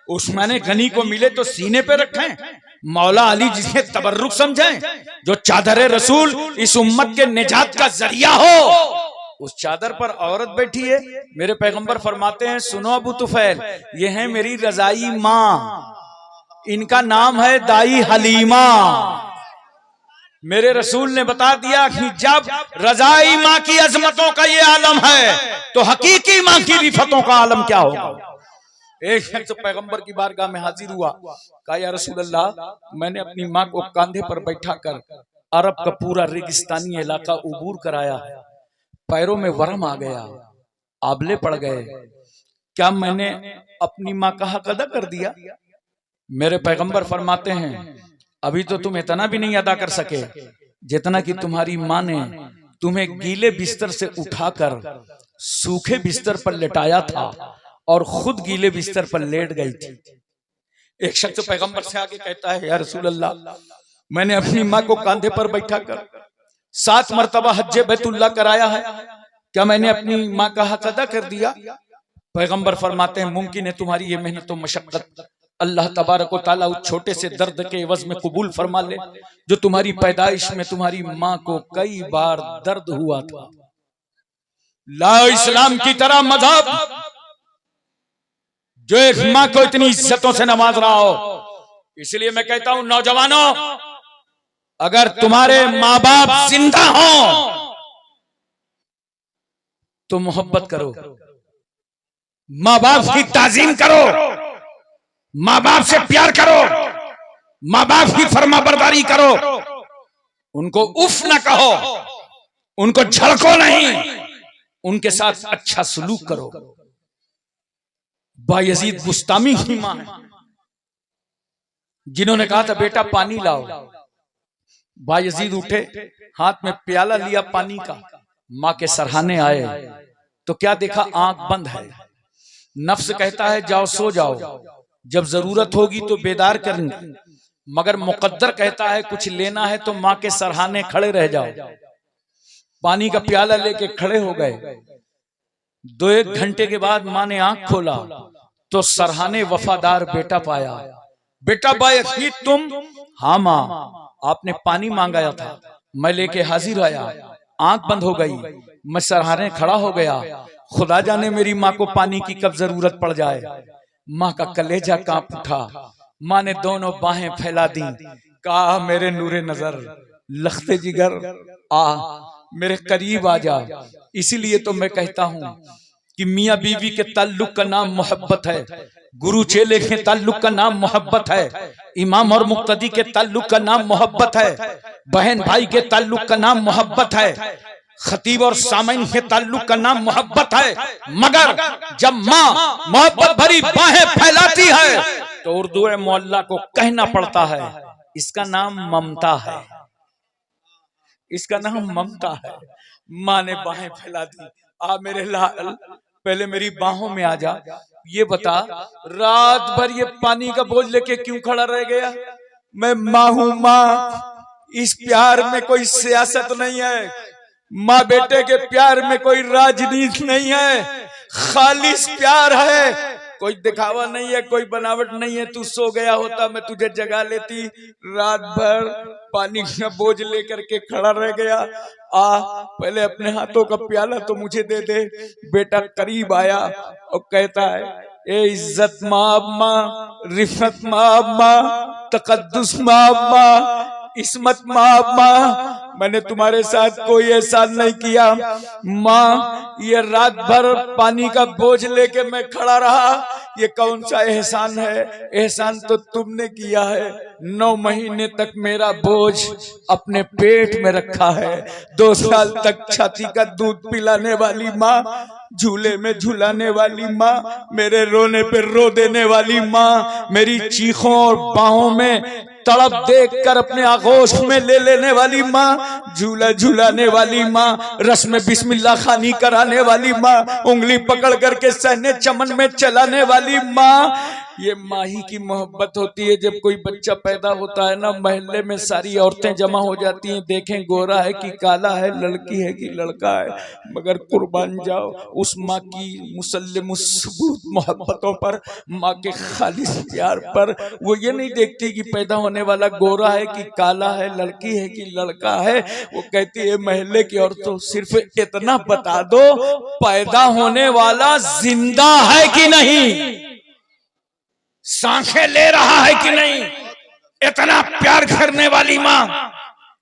उस्मान गनी को मिले तो सीने पे रखें, मौला अली जिसे तबर्रुक समझें, जो चादरे रसूल इस उम्मत के निजात का जरिया हो, उस चादर पर औरत बैठी है। मेरे पैगंबर फरमाते हैं, सुनो अबू तुफैल, ये है मेरी रजाई माँ, इनका नाम है दाई हलीमा। मेरे रसूल ने बता दिया कि जब रजाई माँ की अजमतों का ये आलम है तो हकीकी माँ की रिफतों का आलम क्या होगा। एक शख्स पैगंबर की बारगाह में हाजिर हुआ, कहा या रसूल अल्लाह मैंने अपनी माँ को कंधे पर बैठा कर अरब का पूरा रेगिस्तानी इलाका उबूर कराया है, पैरों में वरम आ गया, आबले पड़ गए, क्या मैंने अपनी माँ का हक अदा कर दिया? मेरे पैगंबर फरमाते हैं, अभी तो तुम इतना भी नहीं अदा कर सके जितना कि तुम्हारी माँ ने तुम्हें गीले बिस्तर से उठाकर सूखे बिस्तर पर लेटाया था और खुद गीले बिस्तर पर लेट गई थी। एक शख्स पैगंबर से आके कहता है, या रसूल अल्लाह मैंने अपनी माँ को कंधे पर बैठा कर 7 मरतबा हज्जे बैतुल्लाह कराया है, क्या मैंने अपनी माँ का हक अदा कर दिया? पैगंबर फरमाते हैं मुमकिन है तुम्हारी ये मेहनत और मशक्कत अल्लाह तबारक व तआला उस छोटे से दर्द के एवज में कबूल फरमा ले जो तुम्हारी पैदाइश में तुम्हारी माँ को कई बार दर्द हुआ था। ला इस्लाम की तरह मजहब जो एक माँ को इतनी इज्जतों से नवाज रहा हो। इसलिए मैं कहता हूं नौजवानों, अगर तुम्हारे माँ बाप जिंदा हो तो मोहब्बत करो, माँ बाप की ताजीम करो, माँ बाप से प्यार करो, माँ बाप की फरमाबरदारी करो, उनको उफ ना कहो, उनको झड़को नहीं, उनके साथ अच्छा सलूक करो। बायजीद बुस्तामी की मां है जिन्होंने कहा था बेटा पानी लाओ। बायजीद उठे, हाथ में प्याला लिया पानी का, मां के सरहाने आए तो क्या देखा, आंख बंद है। नफ्स कहता है जाओ सो जाओ, जब जरूरत होगी तो बेदार करेंगे, मगर मुकद्दर कहता है कुछ लेना है तो मां के सरहाने खड़े रह जाओ। पानी का प्याला लेके खड़े हो गए। 2-1 घंटे के बाद मां ने आंख खोला तो सरहाने वफादार बेटा पाया। बेटा बायजीद तुम? हाँ मां, आपने पानी मांगाया था, मैं लेके हाजिर आया। आंख बंद हो गई, मैं सरहाने खड़ा हो गया, खुदा जाने मेरी माँ को पानी की कब जरूरत पड़ जाए। माँ का कलेजा कांप उठा। माँ ने दोनों बाहें फैला दी, कहा मेरे नूरे नजर, लख्ते जिगर, आ मेरे करीब आ जा। इसीलिए तो मैं कहता हूँ कि मियाँ बीवी के ताल्लुक का नाम मोहब्बत है, गुरु चेले के ताल्लुक का नाम मोहब्बत है, इमाम और मुक्तदी के ताल्लुक का नाम मोहब्बत है, बहन भाई के ताल्लुक का नाम मोहब्बत है, खतीब और सामईन के ताल्लुक का नाम मोहब्बत है। मगर जब माँ मोहब्बत भरी बाहें फैलाती है तो उर्दू मोहल्ला को कहना पड़ता है इसका नाम ममता है, इसका नाम ममता है। माँ ने बाहें फैला दी, आ मेरे लाल पहले मेरी बाहों में आ जा। ये बता रात भर ये पानी का बोझ लेके क्यों खड़ा रह गया? मैं माँ हूं माँ, इस प्यार में कोई सियासत नहीं है, माँ बेटे के प्यार में कोई राजनीति नहीं है, खालिस प्यार है, कोई दिखावा नहीं है, कोई बनावट नहीं है। तू सो गया होता मैं तुझे जगा लेती, रात भर पानी का बोझ लेकर के खड़ा रह गया। आ पहले अपने हाथों का प्याला तो मुझे दे दे। बेटा करीब आया और कहता है ए इज्जत माँ, माँ रिफत माँ, तकद्दुस माँ, इस्मत माँ, मैंने तुम्हारे साथ कोई एहसान नहीं किया। माँ ये रात भर पानी का बोझ लेके मैं खड़ा रहा, ये कौन सा एहसान है? एहसान तो तुमने किया है, 9 महीने तक मेरा बोझ अपने पेट में रखा है, 2 साल तक छाती का दूध पिलाने वाली माँ, झूले में झुलाने वाली माँ, मेरे रोने पे रो देने वाली माँ, मेरी चीखों और बाहों में तड़प देखकर अपने आगोश में ले लेने वाली माँ, झूला झूलाने वाली माँ, रस में बिस्मिल्लाह खानी कराने वाली माँ, उंगली पकड़ करके सहने चमन में चलाने वाली माँ। ये माँ ही की मोहब्बत होती है। जब कोई बच्चा पैदा होता है ना, मोहल्ले में सारी औरतें जमा हो जाती हैं, देखें गोरा है कि काला है, लड़की है कि लड़का है, मगर कुर्बान जाओ उस माँ की मुसल्लिम सबूत मोहब्बतों पर, माँ के खालिस प्यार पर। वो ये नहीं देखती कि पैदा होने वाला गोरा है कि काला है, लड़की है कि लड़का है। वो कहती है मोहल्ले की औरतों सिर्फ इतना बता दो पैदा होने वाला जिंदा है कि नहीं, सांसें ले रहा है कि नहीं। इतना प्यार करने वाली माँ,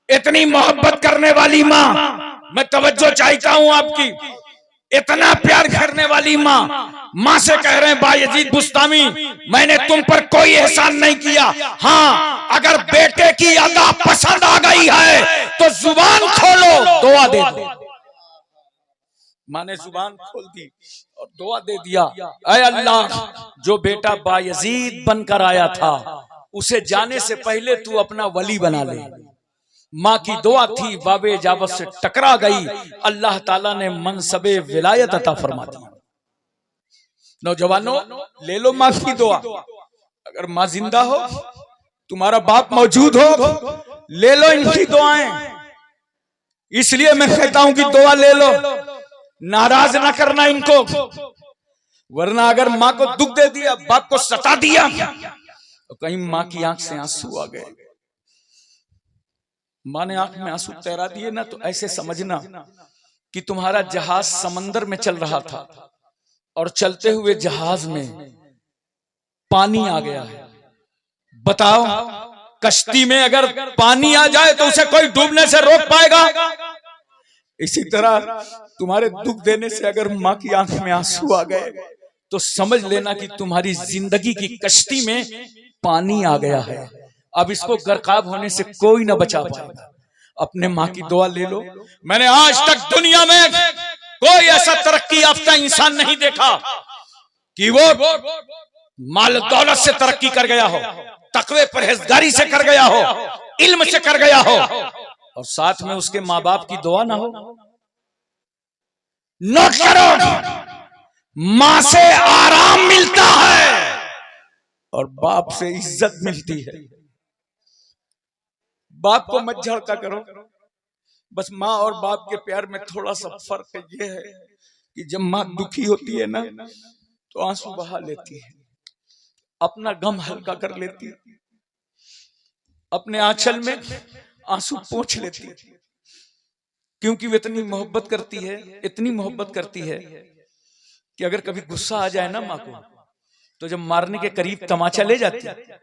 इतनी मोहब्बत करने वाली माँ, मैं तवज्जो चाहता हूं आपकी, इतना प्यार करने वाली माँ, माँ से कह रहे हैं बायजीद बुस्तामी मैंने तुम पर कोई एहसान नहीं किया, हाँ अगर बेटे की अदा पसंद आ गई है तो जुबान खोलो दुआ दे दो। माँ ने जुबान खोल दी और दुआ दे दिया, ऐ अल्लाह जो बेटा बायजीद बनकर आया था उसे जाने से पहले तू अपना वली बना ले। माँ की दुआ थी, बाबे इजाबत से टकरा गई, अल्लाह ताला ने मनसबे विलायत अता फरमा दी। नौजवानों ले लो माँ की दुआ, अगर माँ जिंदा हो, तुम्हारा बाप मौजूद हो, ले लो इनकी दुआएं। इसलिए मैं कहता हूं कि दुआ ले लो, नाराज ना करना इनको। वरना अगर माँ को दुख दे दिया, बाप को सता दिया, तो कहीं माँ की आंख से आंसू आ गए, माँ ने आंख में आंसू तैरा दिए ना, तो ऐसे समझना कि तुम्हारा जहाज समंदर में चल रहा था और चलते हुए जहाज में पानी आ गया है। बताओ, कश्ती में अगर पानी आ जाए तो उसे कोई डूबने से रोक पाएगा? इसी तरह तुम्हारे दुख देने से अगर माँ की आंख में आंसू आ गए तो समझ लेना कि तुम्हारी जिंदगी की कश्ती में पानी आ गया है। अब इसको गरकाब होने से कोई ना बचा पाएगा। अपने माँ की दुआ ले लो। मैंने आज तक दुनिया में कोई ऐसा तरक्की याफ्ता इंसान नहीं देखा कि वो माल दौलत से तरक्की कर गया हो, तकवे परहेजगारी से कर गया हो, इल्म से कर गया हो, और साथ में उसके माँ बाप की दुआ ना हो। नोट करो, माँ से आराम मिलता है और बाप से इज्जत मिलती है। बाप को मत झड़का करो। बस माँ और बाप के प्यार में थोड़ा सा फर्क ये है कि जब माँ दुखी होती है ना तो आंसू बहा लेती है, अपना गम हल्का कर लेती है, अपने आंचल में आंसू पोंछ लेती है, क्योंकि वो इतनी मोहब्बत करती है, इतनी मोहब्बत करती है कि अगर कभी गुस्सा आ जाए ना माँ को, तो जब मारने के करीब तमाचा ले जाती है।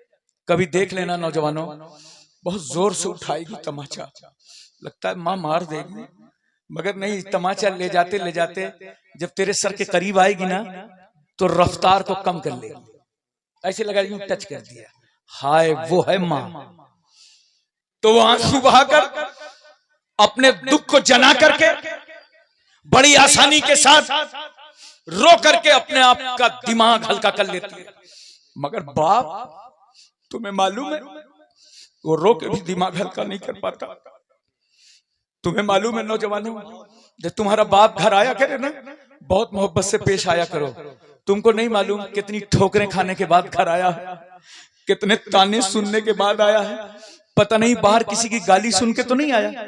कभी देख लेना नौजवानों, बहुत जोर से उठाएगी तमाचा, लगता है माँ मार देगी, मगर नहीं, तमाचा ले जाते जब तेरे सर के करीब आएगी ना तो रफ्तार को कम कर लेगी, ऐसे लगा यूं टच कर दिया, हाय वो है माँ। तो वो आंसू बहाकर अपने दुख को जना करके बड़ी आसानी के साथ रो करके अपने आप का दिमाग हल्का कर लेती है। मगर बाप, तुम्हें मालूम है, वो रो के भी दिमाग हल्का नहीं कर पाता। तुम्हें मालूम है नौजवानों, जब तुम्हारा बाप घर आया करे ना, बहुत मोहब्बत से पेश आया करो। तुमको नहीं मालूम कितनी ठोकरें खाने के बाद घर आया है, कितने ताने सुनने के बाद आया है। पता नहीं बाहर किसी की गाली सुन के तो नहीं आया।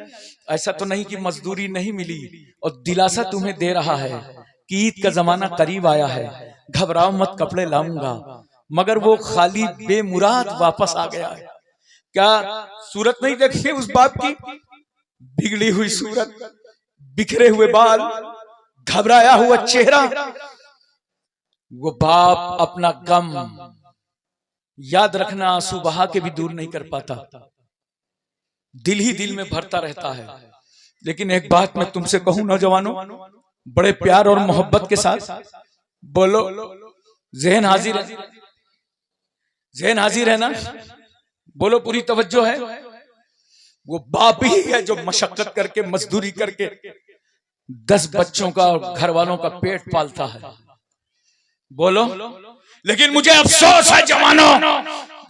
ऐसा तो नहीं कि मजदूरी नहीं मिली और दिलासा तुम्हें दे रहा है कि ईद का जमाना करीब आया है, घबराओ मत, कपड़े लाऊंगा। मगर वो खाली बेमुराद वापस आ गया है। क्या सूरत नहीं देखी उस बाप की? बिगड़ी हुई सूरत, बिखरे हुए बाल, घबराया हुआ चेहरा। वो बाप अपना गम, याद रखना, आंसू बहा के भी दूर नहीं कर पाता, दिल ही दिल में भरता रहता है। लेकिन एक बात मैं तुमसे कहूं नौजवानों, बड़े प्यार और मोहब्बत के साथ बोलो, जहन हाजिर है? जहन हाजिर है ना? बोलो, पूरी तवज्जो है? वो बाप ही है जो मशक्कत करके, मजदूरी करके 10 बच्चों का और घर वालों का पेट पालता है। बोलो। लेकिन मुझे अफसोस है जवानों,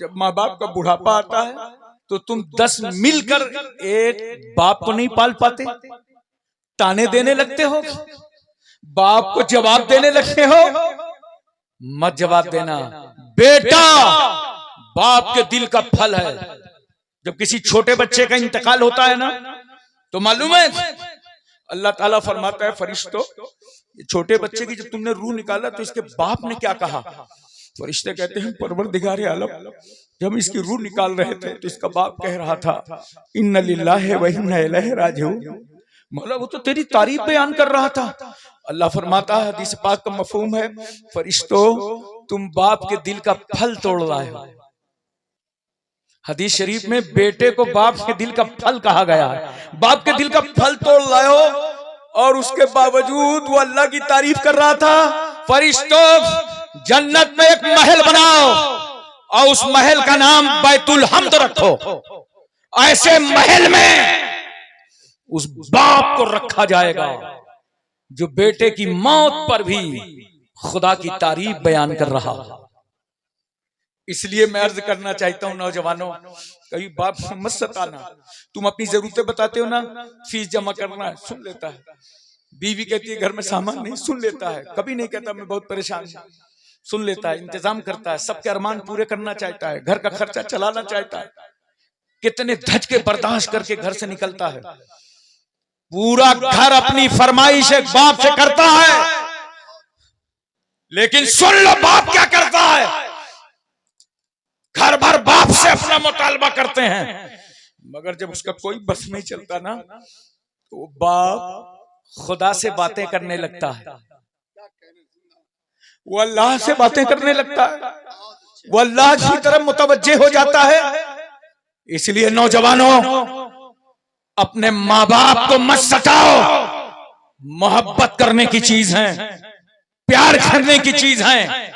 जब माँ बाप का बुढ़ापा आता है तो तुम 10 मिलकर एक बाप को नहीं पाल पाते, ताने देने लगते हो, बाप को जवाब देने लगते हो। मत जवाब देना बेटा, बाप के दिल का फल है। जब किसी छोटे बच्चे का इंतकाल होता है ना, तो मालूम है अल्लाह ताला फरमाता है, फरिश्तों, छोटे बच्चे की जब तुमने रूह निकाला तो इसके बाप ने क्या कहा? फरिश्ते कहते हैं, परवरदिगार आलम, जब हम इसकी रूह निकाल रहे थे तो इसका बाप कह रहा था, इन्ना लिल्लाहि व इन्ना इलैहि राजिऊन। मौला, वो तो तेरी तारीफ बयान कर रहा था। अल्लाह फरमाता है, हदीस पाक का मफहूम है, फरिश्तों, तुम बाप के दिल का फल तोड़ लाए हो। हदीस शरीफ में बेटे को बाप के दिल का फल कहा गया है। बाप के दिल का फल तोड़ लाए हो, और उसके बावजूद वो अल्लाह की तारीफ कर रहा था। फरिश्तों, जन्नत में एक महल बनाओ और उस महल का नाम बैतुल हम्द रखो। ऐसे महल में उस बाप को रखा जाएगा जो बेटे की मौत पर भी खुदा की तारीफ बयान कर रहा है। इसलिए मैं अर्ज करना चाहता हूं नौजवानों, कभी बाप मत सताना। तुम अपनी जरूरतें बताते हो ना, फीस जमा करना है, सुन लेता है। बीवी कहती है घर में सामान नहीं, सुन लेता है। कभी नहीं कहता मैं बहुत परेशान हूं, सुन लेता है, इंतजाम करता है, सबके अरमान पूरे करना चाहता है, घर का खर्चा चलाना चाहता है। कितने धचके बर्दाश्त करके घर से निकलता है। पूरा घर अपनी फरमाइश एक बाप से करता है। लेकिन सुन लो बाप क्या करता है, घर भर बाप से अपना मुतालबा करते हैं, मगर जब उसका कोई बस नहीं चलता ना तो बाप खुदा से बातें करने लगता है, वो अल्लाह से बातें करने लगता है, वो अल्लाह की तरफ मुतवज्जे हो जाता है। इसलिए नौजवानों, अपने माँ बाप को मत सताओ। मोहब्बत करने की चीज है, प्यार करने की चीज है।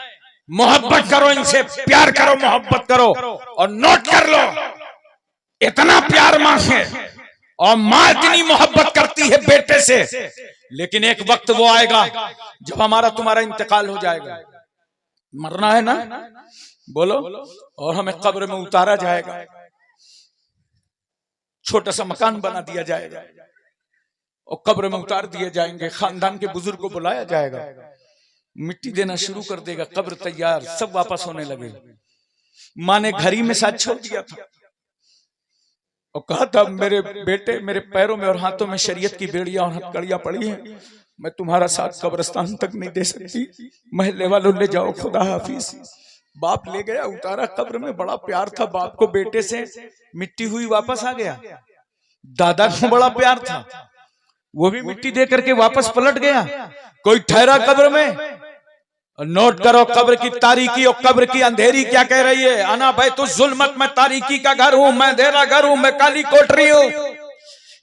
मोहब्बत करो इनसे, प्यार करो, मोहब्बत करो। और नोट कर लो, इतना प्यार मां से, और मां इतनी मोहब्बत करती है बेटे से, लेकिन एक वक्त वो आएगा जब हमारा तुम्हारा इंतकाल हो जाएगा, मरना है ना, बोलो, और हमें कब्र में उतारा जाएगा, छोटा सा मकान बना दिया जाएगा और कब्र में उतार दिए जाएंगे। खानदान के बुजुर्ग को बुलाया जाएगा, मिट्टी देना शुरू कर देगा, कब्र तैयार, सब वापस होने लगे। माँ ने घर ही में साथ छोड़ दिया था और कहा था, मेरे बेटे, मेरे पैरों में और हाथों में शरीयत की बेड़ियां और हथकड़ियां पड़ी हैं, मैं तुम्हारा साथ कब्रिस्तान तक नहीं दे सकती, महल्ले वालों ले जाओ, खुदा हाफिज। बाप ले गया, उतारा कब्र में। बड़ा प्यार था बाप को बेटे से, मिट्टी हुई वापस आ गया। दादा को बड़ा प्यार था, वो भी मिट्टी दे करके वापस पलट गया। कोई ठहरा कब्र में। नोट करो कब्र की तारीकी और कब्र की अंधेरी क्या कह रही है। अना भाई तू जुल्मत में तारीकी का घर हूं, मैं अंधेरा घर हूं, मैं काली कोठरी हूं।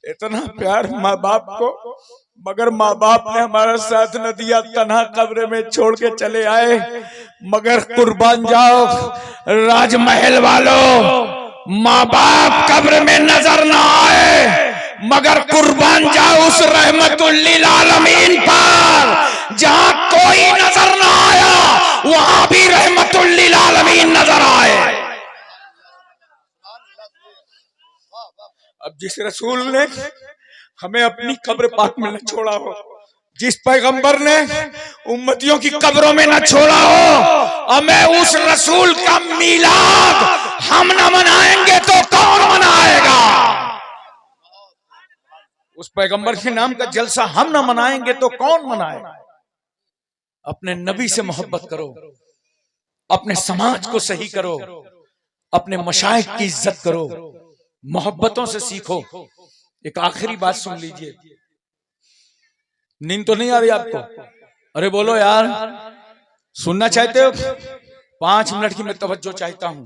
इतना प्यार माँ बाप को, मगर माँ बाप ने हमारा साथ न दिया, तन्हा कब्र में छोड़ के चले आए। मगर कुर्बान जाओ राजमहल वालों, माँ बाप कब्र में नजर ना आए, मगर कुर्बान जाओ उस रहमतुल लिल आलमीन पर, जहां कोई नजर ना आया वहां भी रहमतुल लिल आलमीन नजर आए। अब जिस रसूल ने हमें अपनी कब्र पाक में न छोड़ा हो, जिस पैगंबर ने उम्मतियों की कब्रों में न छोड़ा हो, हमें उस रसूल का मीलाद हम न मनाएंगे तो कौन मनाएगा। उस पैगंबर के नाम का जलसा हम न मनाएंगे तो कौन मनाएगा। अपने नबी से मोहब्बत करो, अपने समाज को सही करो, अपने मशाइख की इज्जत करो, मोहब्बतों से सीखो। एक आखिरी बात सुन लीजिए, नींद तो नहीं आ रही आपको? अरे बोलो यार, सुनना चाहते हो? 5 मिनट की मैं तवज्जो चाहता हूं।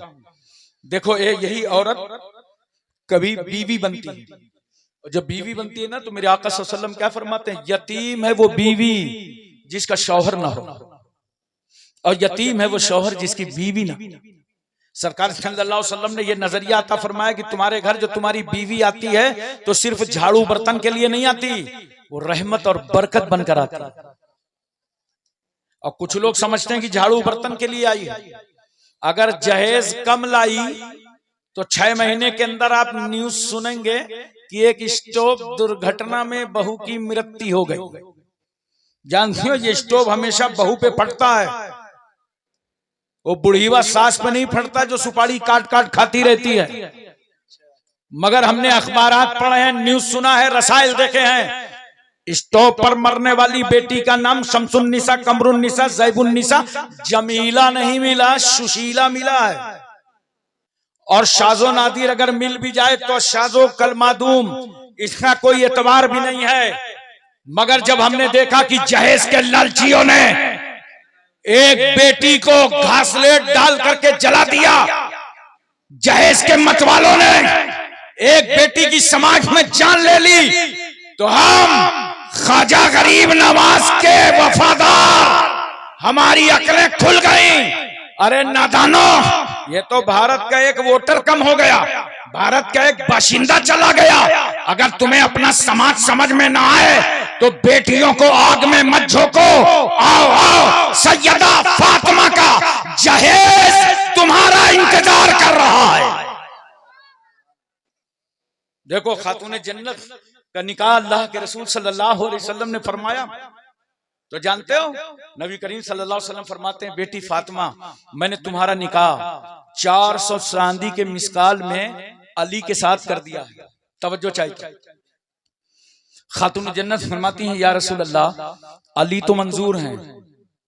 देखो यही औरत कभी बीवी बनती है, और जब बीवी बनती है ना तो मेरे आका सल्लल्लाहु अलैहि वसल्लम क्या फरमाते हैं, यतीम है वो बीवी जिसका शौहर ना हो, और यतीम है वो शौहर जिसकी बीवी ना। सरकार सल्लल्लाहु अलैहि वसल्लम ने ये नजरिया आता फरमाया कि तुम्हारे घर जो तुम्हारी बीवी आती है तो सिर्फ झाड़ू बर्तन के लिए नहीं आती, वो रहमत और बरकत बनकर आती है। और कुछ लोग समझते हैं कि झाड़ू बर्तन के लिए आई है। अगर जहेज कम लाई तो 6 महीने के अंदर आप न्यूज सुनेंगे कि एक स्टोव दुर्घटना में बहू की मृत्यु हो गई। जानती हो ये स्टोव हमेशा बहू पे फटता है, वो बुढ़ीवा सास पे नहीं फटता जो सुपारी काट काट खाती रहती है। मगर हमने अखबारात पढ़े हैं, न्यूज सुना है, रसायल देखे हैं, स्टोव पर मरने वाली बेटी का नाम शमसुन्निसा, कमरुन्निसा, जैबुन्निसा, जमीला नहीं मिला, सुशीला मिला है। और शाजो नादिर अगर मिल भी जाए तो शाजो कलमादूम, इसका कोई एतबार भी नहीं है। मगर जब हमने देखा कि जहेज के लालचियों ने एक बेटी को घासलेट डाल करके जला दिया, जहेज के मतवालों ने एक बेटी की समाज में जान ले ली, तो हम ख्वाजा गरीब नवाज के वफादार, हमारी अकलें खुल गईं। अरे नादानो, ये तो भारत का एक वोटर कम हो गया, भारत का एक बाशिंदा चला गया। अगर तुम्हें अपना समाज समझ में ना आए तो बेटियों को आग में मत झोंको। आओ आओ, सैयदा फातिमा का जहेज तुम्हारा इंतजार कर रहा है। देखो खातून जन्नत का निकाह अल्लाह के रसूल सल्लल्लाहु अलैहि वसल्लम ने फरमाया, तो जानते हो नबी करीम सल्लल्लाहु अलैहि वसल्लम फरमाते हैं, बेटी फातिमा, मैंने तुम्हारा निकाह 400 चांदी के मिसकाल में अली के साथ कर दिया है। तवज्जो चाहिए। खातून जन्नत फरमाती हैं, या रसूल अल्लाह, अली तो मंजूर हैं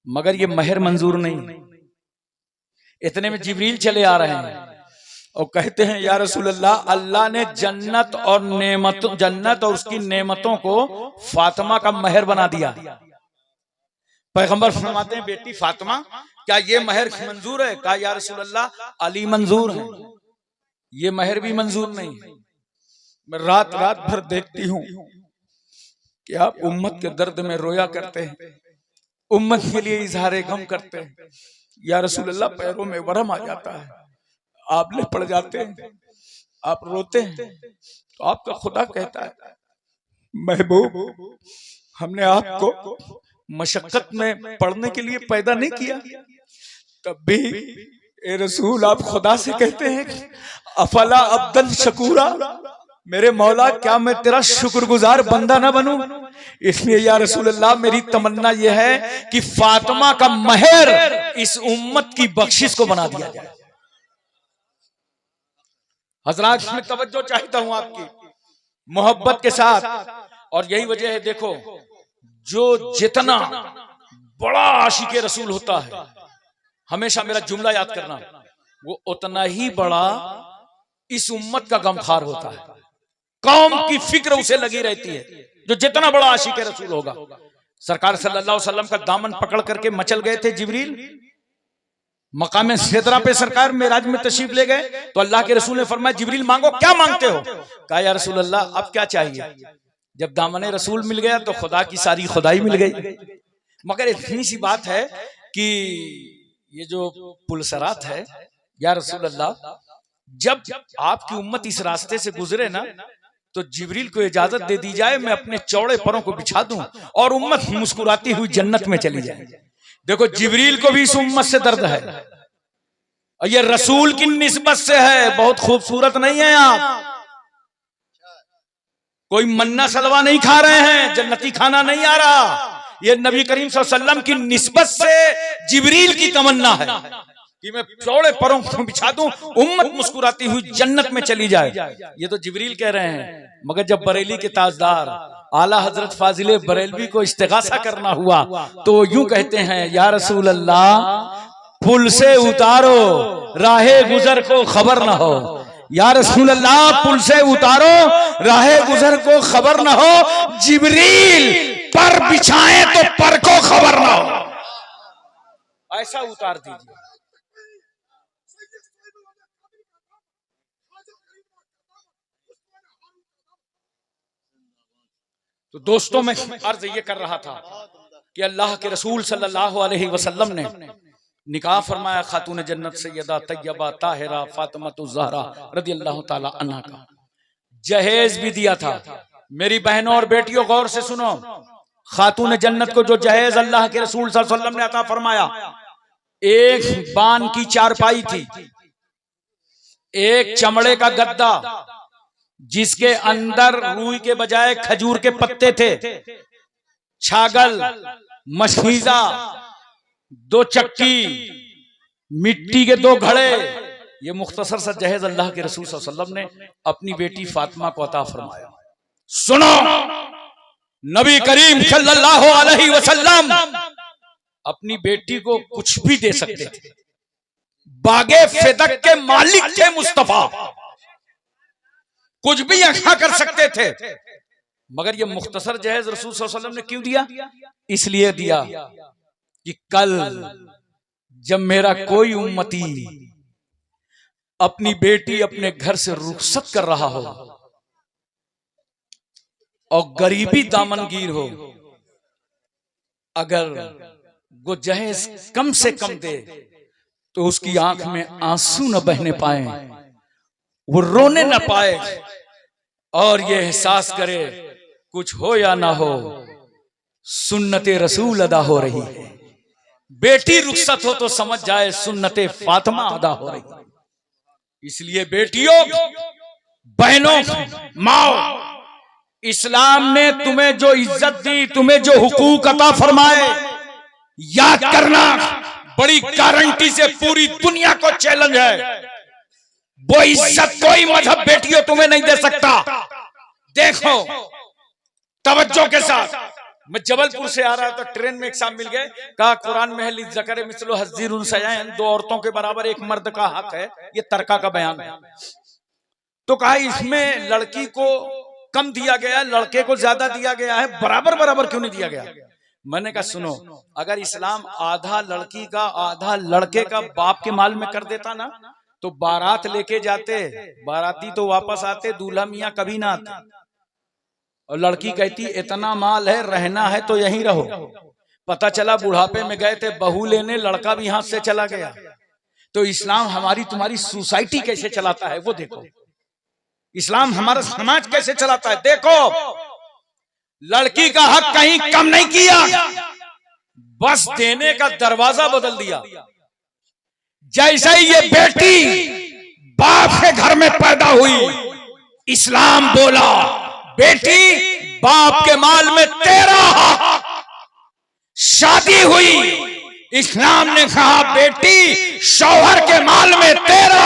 मगर ये महर मंजूर नहीं। इतने में जिब्रील चले आ रहे हैं और कहते हैं या रसूल अल्लाह, अल्लाह ने जन्नत और उसकी नेमतों को फातिमा का महर बना दिया। पैगंबर फरमाते हैं बेटी फातिमा क्या ये महर मंजूर है? कहा या रसूल अल्लाह, अली मंजूर है, ये महर भी मंजूर नहीं। मैं रात रात भर देखती हूँ कि आप उम्मत के दर्द में रोया करते हैं, उम्मत के लिए इजहार गम करते हैं। या रसूल अल्लाह, पैरों में वरम आ जाता है, आप ले पड़ जाते हैं, आप रोते हैं, तो आपका खुदा कहता है महबूब, हमने आपको मशक्कत में पढ़ने के लिए पैदा नहीं किया, तब भी ए रसूल आप खुदा से कहते हैं अफला अब्दन शकूरा, मेरे मौला क्या मैं तेरा शुक्रगुजार बंदा ना बनूं? इसलिए या रसूल अल्लाह, मेरी तमन्ना यह है कि फातिमा का महर इस उम्मत की बख्शिश को बना दिया जाए। हजरात, इसमें तवज्जो चाहता हूं आपकी मोहब्बत के साथ, और यही वजह है, देखो जो जितना बड़ा आशिक रसूल होता है, हमेशा मेरा जुमला याद करना, वो उतना ही बड़ा इस उम्मत का गमखार होता है। कौम की फिक्र उसे लगी रहती है, जो जितना बड़ा आशिक रसूल होगा। सरकार सल्लल्लाहु अलैहि वसल्लम का दामन पकड़ करके मचल गए थे जिब्रील, मकाम सिदरा पे सरकार मेराज में तशरीफ ले गए, तो अल्लाह के रसूल ने फरमाया जिब्रील मांगो, क्या मांगते हो? कहा या रसूल अल्लाह, अब क्या चाहिए? जब दामन रसूल मिल गया तो खुदा की सारी खुदाई मिल गई। मगर इतनी सी बात है कि ये जो पुलसरात है, या रसूल अल्लाह, जब आपकी उम्मत इस रास्ते से गुजरे ना, तो जिब्रील को इजाजत दे दी जाए मैं अपने चौड़े परों को बिछा दूं और उम्मत मुस्कुराती हुई जन्नत में चली जाए। देखो जिब्रील को भी इस उम्मत से दर्द है, और ये रसूल की निस्बत से है। बहुत खूबसूरत नहीं है आप, कोई मन्ना सलवा नहीं खा रहे हैं, जन्नती खाना नहीं आ रहा। ये नबी करीम सल्लल्लाहु अलैहि वसल्लम की निस्बत से जिब्रील की तमन्ना है कि मैं चौड़े परों को बिछा दूं, उम्मत मुस्कुराती हुई जन्नत में चली जाए। ये तो जिब्रील कह रहे हैं। मगर जब बरेली के ताजदार आला हजरत फाजिले बरेलवी को इस्तिगासा करना हुआ, तो यूं कहते हैं या रसूल अल्लाह, पुल से उतारो राहे गुजर को खबर न हो। या रसूल अल्लाह, पुल से उतारो राहे गुजर को खबर न हो, जिब्रील पर बिछाए तो पर को खबर न हो, ऐसा उतार दीजिए। तो दोस्तों, मैं अर्ज ये कर रहा था कि अल्लाह के रसूल सल्लल्लाहु अलैहि वसल्लम ने निकाह फरमाया खातून जन्नत सैयदा तैयबा ताहिरा फातिमातुज़ ज़हरा रदियल्लाहु ताला अन्हा का। जहेज भी दिया था। मेरी बहनों और बेटियों, गौर से सुनो, खातून जन्नत को जो जहेज अल्लाह के रसूल सल्लल्लाहु अलैहि वसल्लम ने अता फरमाया, एक बान की चारपाई थी, एक चमड़े का गद्दा जिसके अंदर रूई के बजाय खजूर के पत्ते थे, छागल, मशीजा, 2 चक्की, मिट्टी के 2 घड़े, ये मुख्तसर सा जहेज अल्लाह के रसूल सल्लल्लाहु अलैहि वसल्लम ने अपनी बेटी फातिमा को अता फरमाया। सुनो, नबी करीम सल्लल्लाहु अलैहि वसल्लम अपनी बेटी को कुछ भी दे सकते थे, बागे फिदक के मालिक थे मुस्तफा, कुछ भी अखा कर सकते थे। मगर ये मुख्तसर जहेज रसूल सल्लल्लाहु अलैहि वसल्लम ने क्यों दिया? इसलिए दिया कि कल जब मेरा कोई उम्मती अपनी बेटी अपने घर से रुखसत कर रहा हो और गरीबी दामनगीर हो, अगर वो जहेज कम से कम दे तो उसकी आंख में आंसू न बहने पाए, वो रोने न पाए, और ये एहसास करे कुछ हो या ना हो, सुन्नते रसूल अदा हो रही है। बेटी रुखसत हो तो समझ जाए सुन्नते फातिमा अदा हो रही है। इसलिए बेटियों, बहनों, माओ, इस्लाम ने तुम्हें जो इज्जत दी, तुम्हें जो हुकूक अता फरमाए, याद करना, बड़ी गारंटी से पूरी दुनिया को चैलेंज है, वो इज्जत कोई मजहब बेटियों तुम्हें नहीं दे सकता। देखो तवज्जो के साथ, मैं जबलपुर से आ रहा था, ट्रेन में एक साहब मिल गए, कहा कुरान में है लिज़्ज़करि मिस्लु हज़्ज़िल उन्सयैन, 2 औरतों के बराबर एक मर्द का हक है, ये तर्का का बयान है। तो कहा इसमें लड़की को कम दिया गया, लड़के को ज्यादा दिया गया है, बराबर बराबर क्यों नहीं दिया गया? मैंने कहा सुनो, अगर इस्लाम आधा लड़की का आधा लड़के का बाप के माल में कर देता ना, तो बारात लेके जाते, बाराती तो वापस आते, दूल्हा मियां कभी ना आते, और लड़की कहती इतना माल है, रहना है तो यहीं रहो। पता चला बुढ़ापे में गए थे बहू लेने, लड़का भी हाथ से चला गया। तो इस्लाम हमारी तुम्हारी सोसाइटी कैसे चलाता है वो देखो, इस्लाम हमारा समाज कैसे चलाता है देखो। लड़की का हक कहीं कम नहीं किया, बस देने का दरवाजा बदल दिया। जैसे ही ये बेटी बाप के घर में पैदा हुई, इस्लाम बोला बेटी बाप के माल में तेरा हक। शादी हुई, इस्लाम ने कहा बेटी शौहर के माल में तेरा।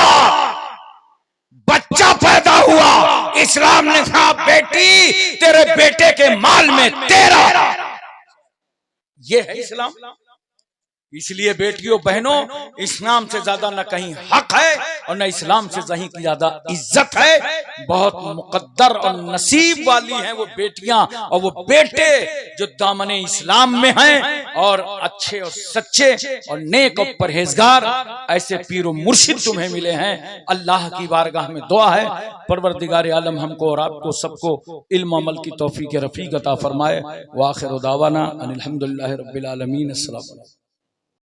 बच्चा पैदा हुआ, इस्लाम ने कहा बेटी तेरे बेटे के माल में तेरा। ये है इस्लाम। इसलिए बेटियों बहनों, इस्लाम से ज्यादा न कहीं हक है और न इस्लाम से कहीं ज्यादा इज्जत है। बहुत मुकद्दर और नसीब वाली हैं वो बेटियां और वो बेटे जो दामने इस्लाम में हैं और अच्छे और सच्चे और नेक और परहेजगार ऐसे पीर मुर्शिद तुम्हें मिले हैं। अल्लाह की बारगाह में दुआ है परवरदिगार आलम हमको और आपको सबको इल्म अमल की तौफीक रफीक अता फरमाए। व आखिर दावाना अनिल हम्दुलिल्लाहि रब्बिल आलमीन। अस्सलाम वालेकुम।